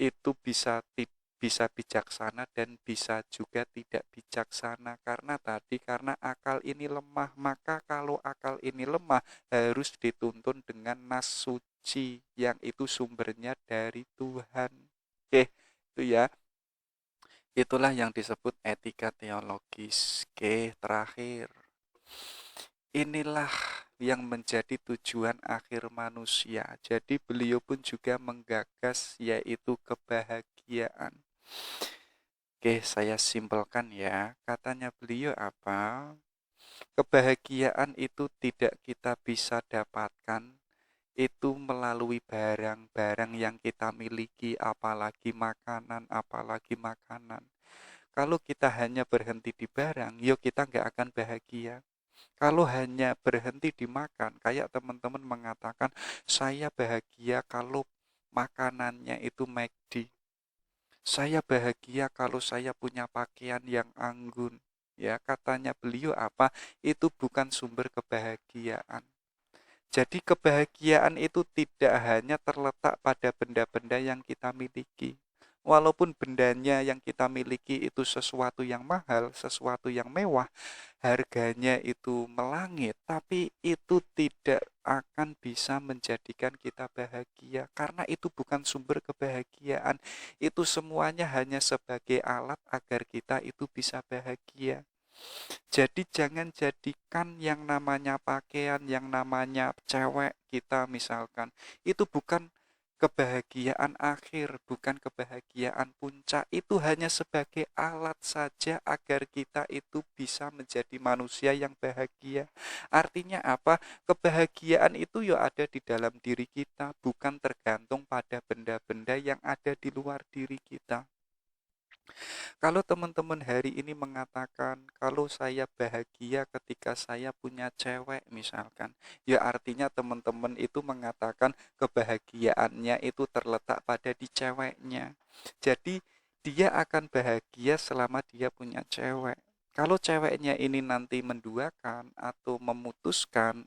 itu bisa bijaksana dan bisa juga tidak bijaksana. Karena tadi, karena akal ini lemah, maka kalau akal ini lemah harus dituntun dengan nas suci yang itu sumbernya dari Tuhan. Oke, itu ya. Itulah yang disebut etika teologis. Oke, terakhir. Inilah yang menjadi tujuan akhir manusia. Jadi beliau pun juga menggagas yaitu kebahagiaan. Oke, saya simpelkan ya. Katanya beliau apa? Kebahagiaan itu tidak kita bisa dapatkan itu melalui barang-barang yang kita miliki, apalagi makanan, apalagi makanan. Kalau kita hanya berhenti di barang, yuk kita nggak akan bahagia. Kalau hanya berhenti di makan, kayak teman-teman mengatakan, saya bahagia kalau makanannya itu McD. Saya bahagia kalau saya punya pakaian yang anggun. Ya, katanya beliau apa? Itu bukan sumber kebahagiaan. Jadi kebahagiaan itu tidak hanya terletak pada benda-benda yang kita miliki. Walaupun bendanya yang kita miliki itu sesuatu yang mahal, sesuatu yang mewah, harganya itu melangit, tapi itu tidak akan bisa menjadikan kita bahagia karena itu bukan sumber kebahagiaan. Itu semuanya hanya sebagai alat agar kita itu bisa bahagia. Jadi jangan jadikan yang namanya pakaian, yang namanya cewek kita misalkan, itu bukan kebahagiaan akhir, bukan kebahagiaan puncak. Itu hanya sebagai alat saja agar kita itu bisa menjadi manusia yang bahagia. Artinya apa? Kebahagiaan itu ya ada di dalam diri kita, bukan tergantung pada benda-benda yang ada di luar diri kita. Kalau teman-teman hari ini mengatakan, kalau saya bahagia ketika saya punya cewek misalkan, ya artinya teman-teman itu mengatakan kebahagiaannya itu terletak pada di ceweknya. Jadi dia akan bahagia selama dia punya cewek. Kalau ceweknya ini nanti menduakan atau memutuskan,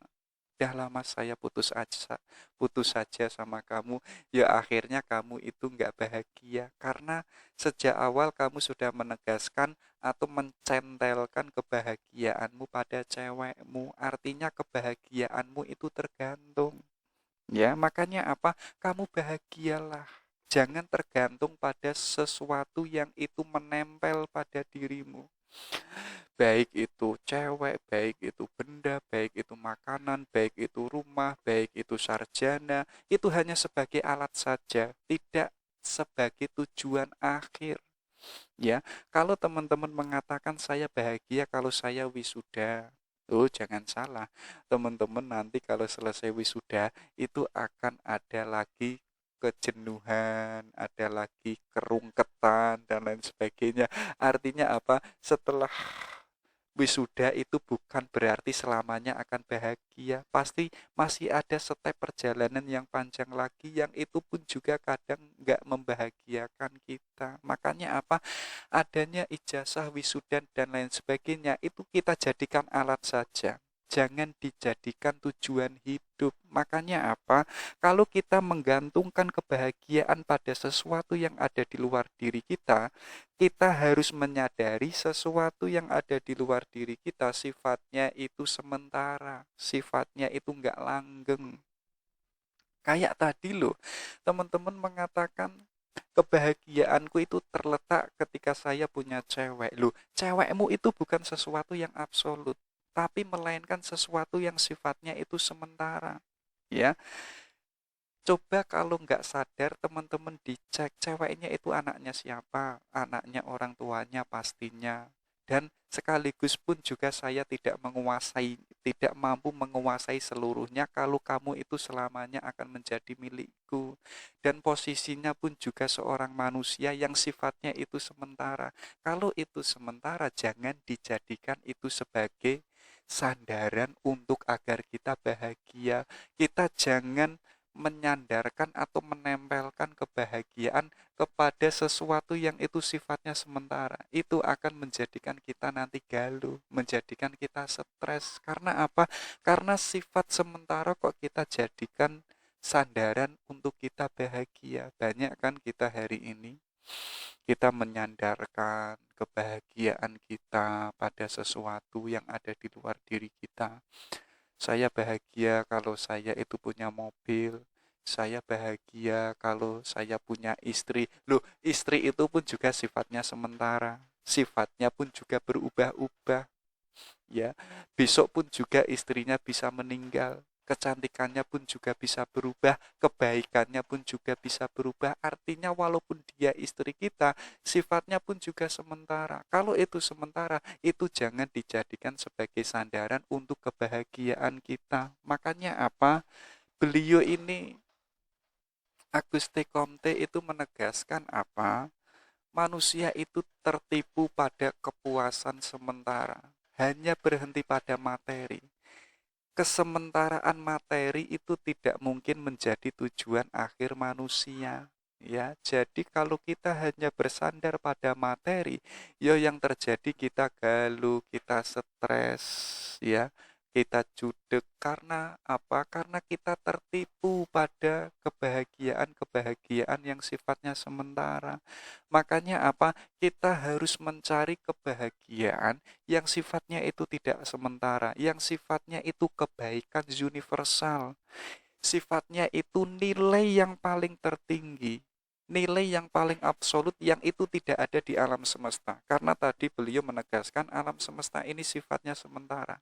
udah lama saya putus saja sama kamu, ya akhirnya kamu itu nggak bahagia karena sejak awal kamu sudah menegaskan atau mencentelkan kebahagiaanmu pada cewekmu. Artinya kebahagiaanmu itu tergantung, ya makanya apa, kamu bahagialah, jangan tergantung pada sesuatu yang itu menempel pada dirimu, baik itu cewek, baik itu benda, baik itu makanan, baik itu rumah, baik itu sarjana, itu hanya sebagai alat saja, tidak sebagai tujuan akhir. Ya, kalau teman-teman mengatakan saya bahagia kalau saya wisuda, oh jangan salah, teman-teman nanti kalau selesai wisuda itu akan ada lagi kejenuhan, ada lagi kerungketan dan lain sebagainya. Artinya apa? Setelah wisuda itu bukan berarti selamanya akan bahagia. Pasti masih ada step perjalanan yang panjang lagi yang itu pun juga kadang nggak membahagiakan kita. Makanya apa? Adanya ijazah, wisuda, dan lain sebagainya itu kita jadikan alat saja. Jangan dijadikan tujuan hidup. Makanya apa? Kalau kita menggantungkan kebahagiaan pada sesuatu yang ada di luar diri kita harus menyadari sesuatu yang ada di luar diri kita sifatnya itu sementara, sifatnya itu enggak langgeng. Kayak tadi loh, teman-teman mengatakan kebahagiaanku itu terletak ketika saya punya cewek. Loh, cewekmu itu bukan sesuatu yang absolut, tapi melainkan sesuatu yang sifatnya itu sementara. Ya, coba kalau nggak sadar teman-teman dicek ceweknya itu anaknya siapa, anaknya orang tuanya pastinya. Dan sekaligus pun juga saya tidak mampu menguasai seluruhnya kalau kamu itu selamanya akan menjadi milikku. Dan posisinya pun juga seorang manusia yang sifatnya itu sementara. Kalau itu sementara, jangan dijadikan itu sebagai sandaran untuk agar kita bahagia. Kita jangan menyandarkan atau menempelkan kebahagiaan kepada sesuatu yang itu sifatnya sementara. Itu akan menjadikan kita nanti galuh, menjadikan kita stres. Karena apa? Karena sifat sementara kok kita jadikan sandaran untuk kita bahagia. Banyak kan kita hari ini, kita menyandarkan kebahagiaan kita pada sesuatu yang ada di luar diri kita. Saya bahagia kalau saya itu punya mobil. Saya bahagia kalau saya punya istri. Loh, istri itu pun juga sifatnya sementara. Sifatnya pun juga berubah-ubah. Ya, besok pun juga istrinya bisa meninggal. Kecantikannya pun juga bisa berubah, kebaikannya pun juga bisa berubah. Artinya walaupun dia istri kita, sifatnya pun juga sementara. Kalau itu sementara, itu jangan dijadikan sebagai sandaran untuk kebahagiaan kita. Makanya apa? Beliau ini, Auguste Comte itu menegaskan apa? Manusia itu tertipu pada kepuasan sementara, hanya berhenti pada materi. Kesementaraan materi itu tidak mungkin menjadi tujuan akhir manusia. Ya, jadi kalau kita hanya bersandar pada materi, ya yang terjadi kita galuh, kita stres, ya, kita judek karena apa? Karena kita tertipu pada kebahagiaan-kebahagiaan yang sifatnya sementara. Makanya apa? Kita harus mencari kebahagiaan yang sifatnya itu tidak sementara, yang sifatnya itu kebaikan universal, sifatnya itu nilai yang paling tertinggi. nilai yang paling absolut yang itu tidak ada di alam semesta. Karena tadi beliau menegaskan alam semesta ini sifatnya sementara.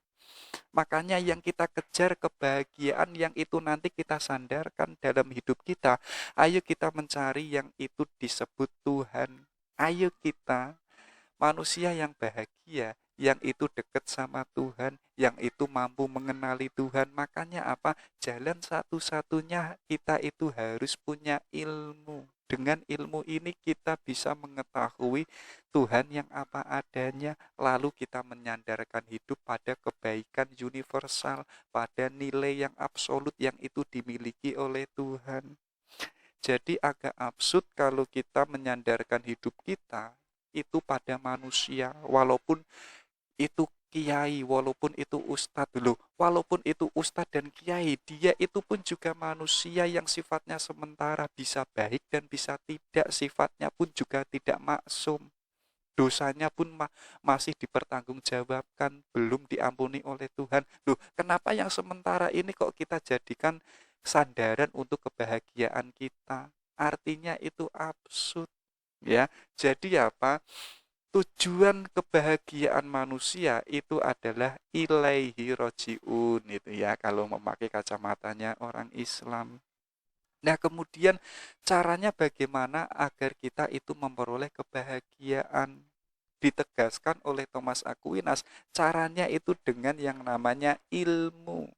Makanya yang kita kejar kebahagiaan yang itu nanti kita sandarkan dalam hidup kita. Ayo kita mencari yang itu disebut Tuhan. Ayo kita manusia yang bahagia, yang itu dekat sama Tuhan, yang itu mampu mengenali Tuhan. Makanya apa? Jalan satu-satunya kita itu harus punya ilmu. Dengan ilmu ini kita bisa mengetahui Tuhan yang apa adanya, lalu kita menyandarkan hidup pada kebaikan universal, pada nilai yang absolut yang itu dimiliki oleh Tuhan. Jadi agak absurd kalau kita menyandarkan hidup kita itu pada manusia, walaupun itu kiai, walaupun itu ustadz dulu, walaupun itu ustadz dan kiai, dia itu pun juga manusia yang sifatnya sementara, bisa baik dan bisa tidak, sifatnya pun juga tidak maksum. Dosanya pun masih dipertanggungjawabkan, belum diampuni oleh Tuhan. Loh, kenapa yang sementara ini kok kita jadikan sandaran untuk kebahagiaan kita? Artinya itu absurd, ya. Jadi apa? Tujuan kebahagiaan manusia itu adalah ilaihi rojiun, itu ya kalau memakai kacamatanya orang Islam. Nah, kemudian caranya bagaimana agar kita itu memperoleh kebahagiaan? Ditegaskan oleh Thomas Aquinas, caranya itu dengan yang namanya ilmu.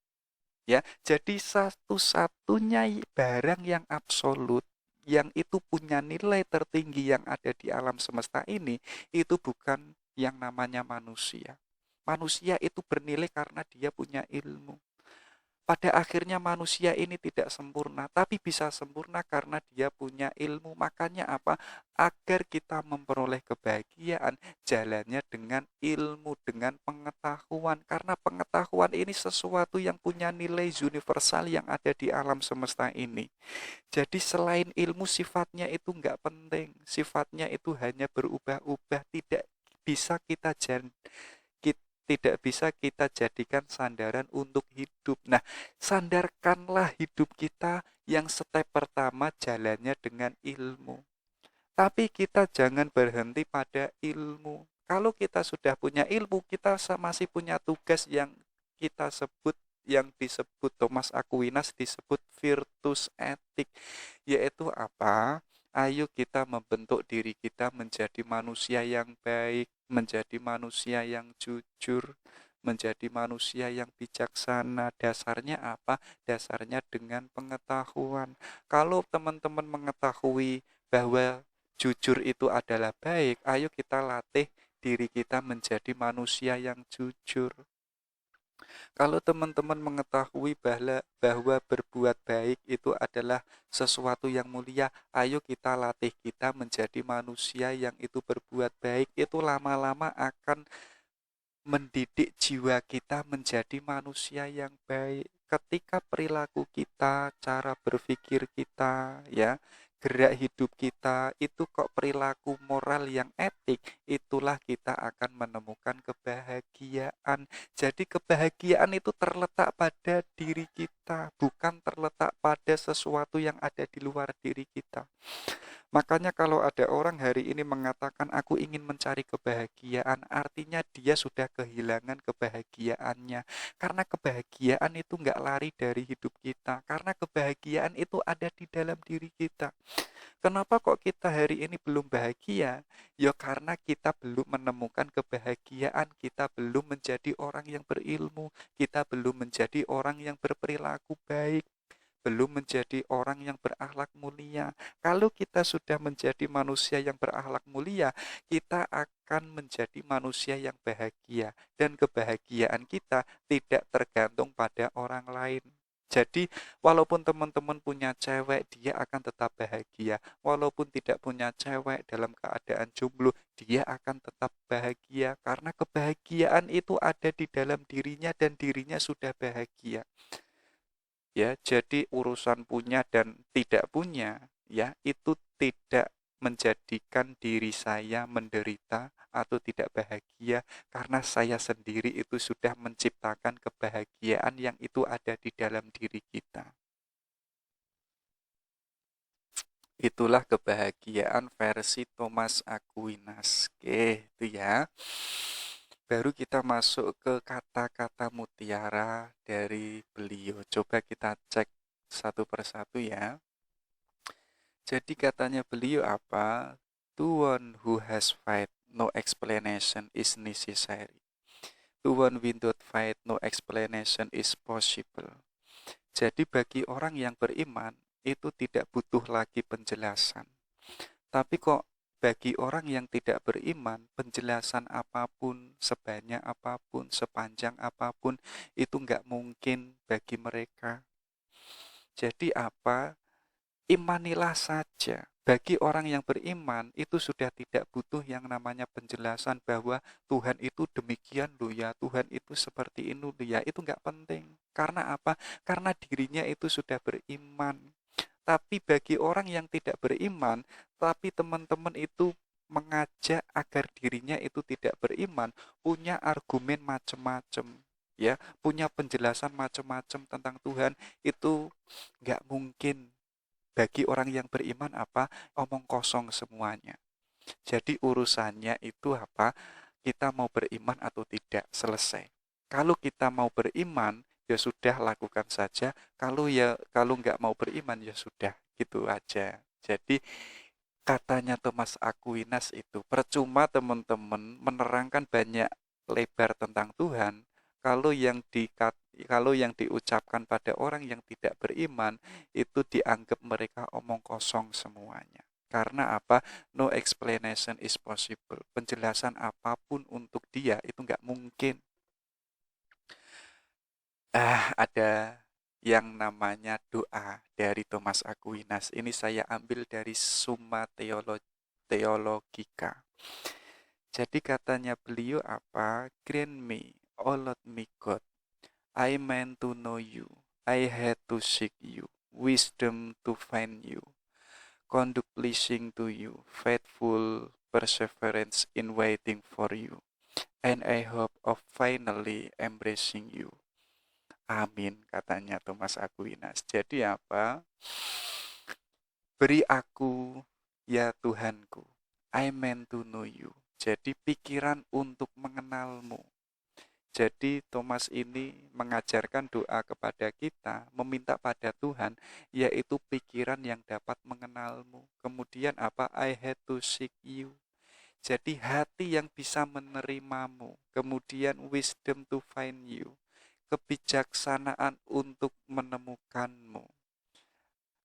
Ya, jadi satu-satunya barang yang absolut yang itu punya nilai tertinggi yang ada di alam semesta ini itu bukan yang namanya manusia. Manusia itu bernilai karena dia punya ilmu. Pada akhirnya manusia ini tidak sempurna, tapi bisa sempurna karena dia punya ilmu. Makanya apa? Agar kita memperoleh kebahagiaan, jalannya dengan ilmu, dengan pengetahuan. Karena pengetahuan ini sesuatu yang punya nilai universal yang ada di alam semesta ini. Jadi selain ilmu sifatnya itu enggak penting, sifatnya itu hanya berubah-ubah, tidak bisa kita jadikan sandaran untuk hidup. Nah, sandarkanlah hidup kita yang step pertama jalannya dengan ilmu. Tapi kita jangan berhenti pada ilmu. Kalau kita sudah punya ilmu, kita masih punya tugas yang kita sebut, yang disebut Thomas Aquinas disebut virtus etik, yaitu apa? Ayo kita membentuk diri kita menjadi manusia yang baik, menjadi manusia yang jujur, menjadi manusia yang bijaksana. Dasarnya apa? Dasarnya dengan pengetahuan. Kalau teman-teman mengetahui bahwa jujur itu adalah baik, ayo kita latih diri kita menjadi manusia yang jujur. Kalau teman-teman mengetahui bahwa berbuat baik itu adalah sesuatu yang mulia, ayo kita latih kita menjadi manusia yang itu berbuat baik. Itu lama-lama akan mendidik jiwa kita menjadi manusia yang baik. Ketika perilaku kita, cara berpikir kita, ya, gerak hidup kita itu kok perilaku moral yang etik, itulah kita akan menemukan kebahagiaan. Jadi kebahagiaan itu terletak pada diri kita, bukan terletak pada sesuatu yang ada di luar diri kita. Makanya kalau ada orang hari ini mengatakan aku ingin mencari kebahagiaan, artinya dia sudah kehilangan kebahagiaannya. Karena kebahagiaan itu nggak lari dari hidup kita. Karena kebahagiaan itu ada di dalam diri kita. Kenapa kok kita hari ini belum bahagia? Ya karena kita belum menemukan kebahagiaan, kita belum menjadi orang yang berilmu, kita belum menjadi orang yang berperilaku baik, belum menjadi orang yang berakhlak mulia. Kalau kita sudah menjadi manusia yang berakhlak mulia, kita akan menjadi manusia yang bahagia. Dan kebahagiaan kita tidak tergantung pada orang lain. Jadi, walaupun teman-teman punya cewek, dia akan tetap bahagia. Walaupun tidak punya cewek dalam keadaan jomblo, dia akan tetap bahagia. Karena kebahagiaan itu ada di dalam dirinya dan dirinya sudah bahagia. Ya, jadi urusan punya dan tidak punya, ya, itu tidak menjadikan diri saya menderita atau tidak bahagia karena saya sendiri itu sudah menciptakan kebahagiaan yang itu ada di dalam diri kita. Itulah kebahagiaan versi Thomas Aquinas. Oke, itu ya. Baru kita masuk ke kata-kata mutiara dari beliau. Coba kita cek satu persatu ya. Jadi katanya beliau apa? To one who has faith, no explanation is necessary. To one without faith, no explanation is possible. Jadi bagi orang yang beriman, itu tidak butuh lagi penjelasan. Tapi kok bagi orang yang tidak beriman, penjelasan apapun, sebanyak apapun, sepanjang apapun, itu nggak mungkin bagi mereka. Jadi apa? Imanilah saja. Bagi orang yang beriman, itu sudah tidak butuh yang namanya penjelasan bahwa Tuhan itu demikian loh ya, Tuhan itu seperti ini loh ya, itu nggak penting. Karena apa? Karena dirinya itu sudah beriman. Tapi bagi orang yang tidak beriman, tapi teman-teman itu mengajak agar dirinya itu tidak beriman, punya argumen macam-macam, ya, punya penjelasan macam-macam tentang Tuhan, itu nggak mungkin. Bagi orang yang beriman apa? Omong kosong semuanya. Jadi urusannya itu apa? Kita mau beriman atau tidak, selesai. Kalau kita mau beriman, ya sudah lakukan saja. Kalau nggak mau beriman ya sudah, gitu aja. Jadi katanya Thomas Aquinas itu percuma teman-teman menerangkan banyak lebar tentang Tuhan kalau yang diucapkan pada orang yang tidak beriman itu dianggap mereka omong kosong semuanya. Karena apa? No explanation is possible. Penjelasan apapun untuk dia itu nggak mungkin. Ada yang namanya doa dari Thomas Aquinas. Ini saya ambil dari Summa Theologica. Jadi katanya beliau apa? Grant me, O Lord me God, I meant to know you, I had to seek you, wisdom to find you, conduct pleasing to you, faithful perseverance in waiting for you, and I hope of finally embracing you. Amin, katanya Thomas Aquinas. Jadi apa? Beri aku, ya Tuhanku, I meant to know you. Jadi pikiran untuk mengenalmu. Jadi Thomas ini mengajarkan doa kepada kita, meminta pada Tuhan, yaitu pikiran yang dapat mengenalmu. Kemudian apa? I had to seek you. Jadi hati yang bisa menerimamu. Kemudian wisdom to find you. Kebijaksanaan untuk menemukanmu.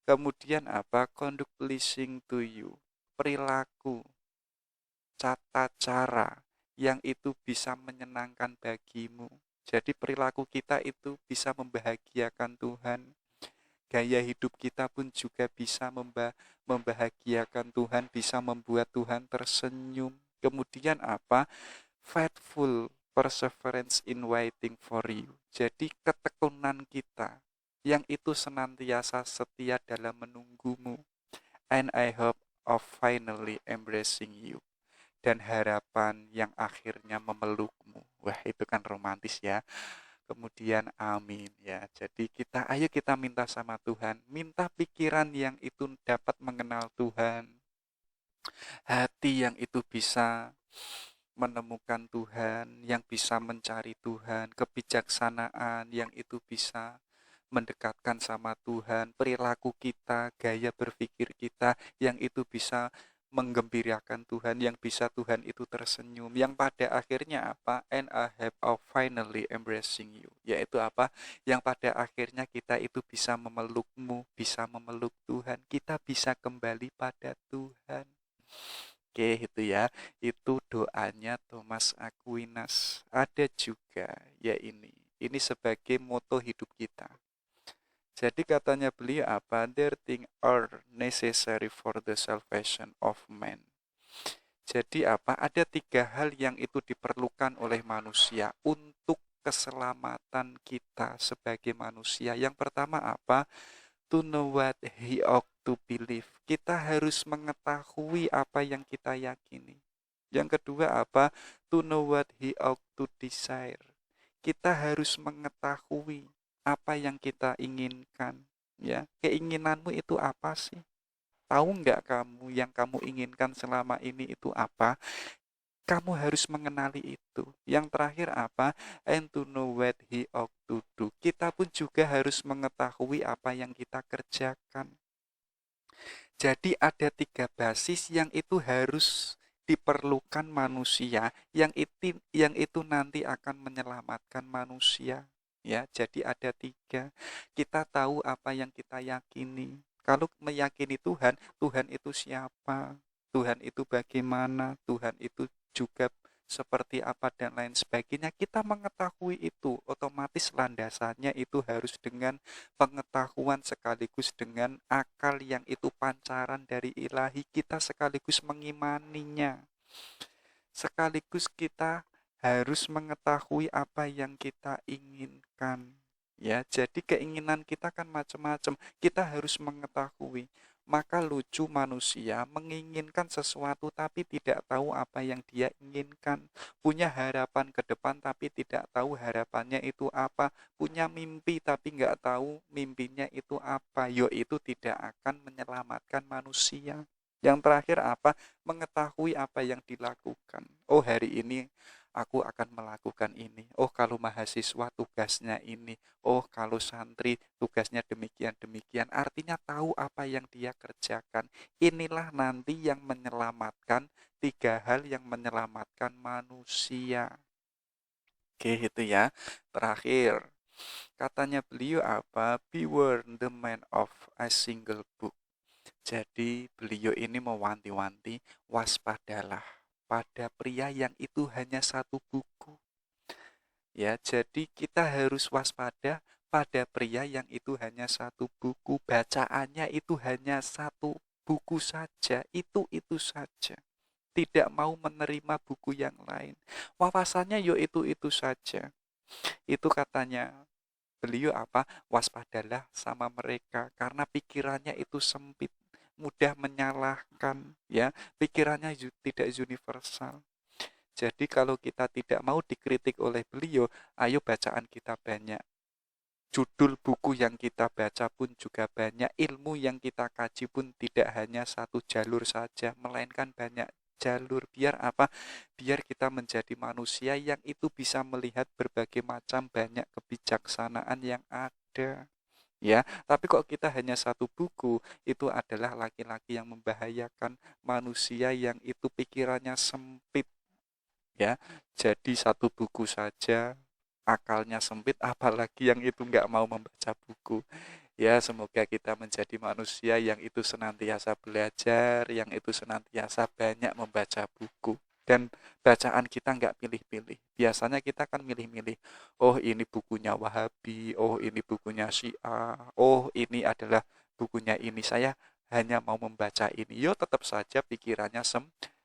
Kemudian apa? Conduct pleasing to you. Perilaku, tata cara yang itu bisa menyenangkan bagimu. Jadi perilaku kita itu bisa membahagiakan Tuhan. Gaya hidup kita pun juga bisa membahagiakan Tuhan, bisa membuat Tuhan tersenyum. Kemudian apa? Faithful perseverance in waiting for you. Jadi ketekunan kita yang itu senantiasa setia dalam menunggumu. And I hope of finally embracing you. Dan harapan yang akhirnya memelukmu. Wah, itu kan romantis ya. Kemudian amin ya. Jadi ayo kita minta sama Tuhan, minta pikiran yang itu dapat mengenal Tuhan, hati yang itu bisa menemukan Tuhan, yang bisa mencari Tuhan, kebijaksanaan yang itu bisa mendekatkan sama Tuhan, perilaku kita, gaya berpikir kita yang itu bisa menggembirakan Tuhan, yang bisa Tuhan itu tersenyum, yang pada akhirnya apa? And I have of finally embracing you. Yaitu apa? Yang pada akhirnya kita itu bisa memelukmu, bisa memeluk Tuhan, kita bisa kembali pada Tuhan. Oke, itu ya. Itu doanya Thomas Aquinas. Ada juga ya ini. Ini sebagai moto hidup kita. Jadi katanya beliau apa? There things are necessary for the salvation of man. Jadi apa? Ada 3 hal yang itu diperlukan oleh manusia untuk keselamatan kita sebagai manusia. Yang pertama apa? To know what he ought to believe. Kita harus mengetahui apa yang kita yakini. Yang kedua apa? To know what he ought to desire. Kita harus mengetahui apa yang kita inginkan, ya. Keinginanmu itu apa sih? Tahu nggak kamu yang kamu inginkan selama ini itu apa? Kamu harus mengenali itu. Yang terakhir apa? And to know what he ought to do. Kita pun juga harus mengetahui apa yang kita kerjakan. Jadi ada 3 basis yang itu harus diperlukan manusia, yang itu nanti akan menyelamatkan manusia. Ya, jadi ada 3. Kita tahu apa yang kita yakini. Kalau meyakini Tuhan, Tuhan itu siapa? Tuhan itu bagaimana? Tuhan itu juga seperti apa dan lain sebagainya. Kita mengetahui itu, otomatis landasannya itu harus dengan pengetahuan sekaligus dengan akal yang itu pancaran dari ilahi, kita sekaligus mengimaninya. Sekaligus kita harus mengetahui apa yang kita inginkan. Ya, jadi keinginan kita kan macam-macam. Kita harus mengetahui. Maka lucu manusia menginginkan sesuatu tapi tidak tahu apa yang dia inginkan. Punya harapan ke depan tapi tidak tahu harapannya itu apa. Punya mimpi tapi nggak tahu mimpinya itu apa. Itu tidak akan menyelamatkan manusia. Yang terakhir apa? Mengetahui apa yang dilakukan. Oh, hari ini aku akan melakukan ini. Oh, kalau mahasiswa tugasnya ini. Oh, kalau santri tugasnya demikian-demikian. Artinya tahu apa yang dia kerjakan. Inilah nanti yang menyelamatkan 3 hal yang menyelamatkan manusia. Oke, itu ya. Terakhir, katanya beliau apa? Beware the man of a single book. Jadi beliau ini mewanti-wanti, waspadalah pada pria yang itu hanya satu buku. Ya, jadi kita harus waspada pada pria yang itu hanya satu buku, bacaannya itu hanya satu buku saja, itu saja. Tidak mau menerima buku yang lain. Wawasannya itu saja. Itu katanya beliau apa? Waspadalah sama mereka karena pikirannya itu sempit, mudah menyalahkan, ya. Pikirannya tidak universal. Jadi kalau kita tidak mau dikritik oleh beliau, ayo bacaan kita banyak. Judul buku yang kita baca pun juga banyak, ilmu yang kita kaji pun tidak hanya satu jalur saja, melainkan banyak jalur. Biar apa? Biar kita menjadi manusia yang itu bisa melihat berbagai macam banyak kebijaksanaan yang ada. Ya, tapi kok kita hanya satu buku, itu adalah laki-laki yang membahayakan, manusia yang itu pikirannya sempit. Ya, jadi satu buku saja akalnya sempit, apalagi yang itu nggak mau membaca buku. Ya, semoga kita menjadi manusia yang itu senantiasa belajar, yang itu senantiasa banyak membaca buku. Dan bacaan kita nggak pilih-pilih. Biasanya kita kan milih-milih. Oh, ini bukunya Wahabi. Oh, ini bukunya Syiah. Oh, ini adalah bukunya ini. Saya hanya mau membaca ini. Tetap saja pikirannya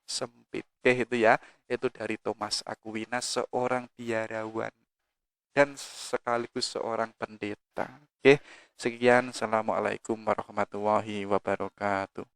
sempit. Oke, itu ya. Itu dari Thomas Aquinas, seorang biarawan dan sekaligus seorang pendeta. Oke, sekian. Assalamualaikum warahmatullahi wabarakatuh.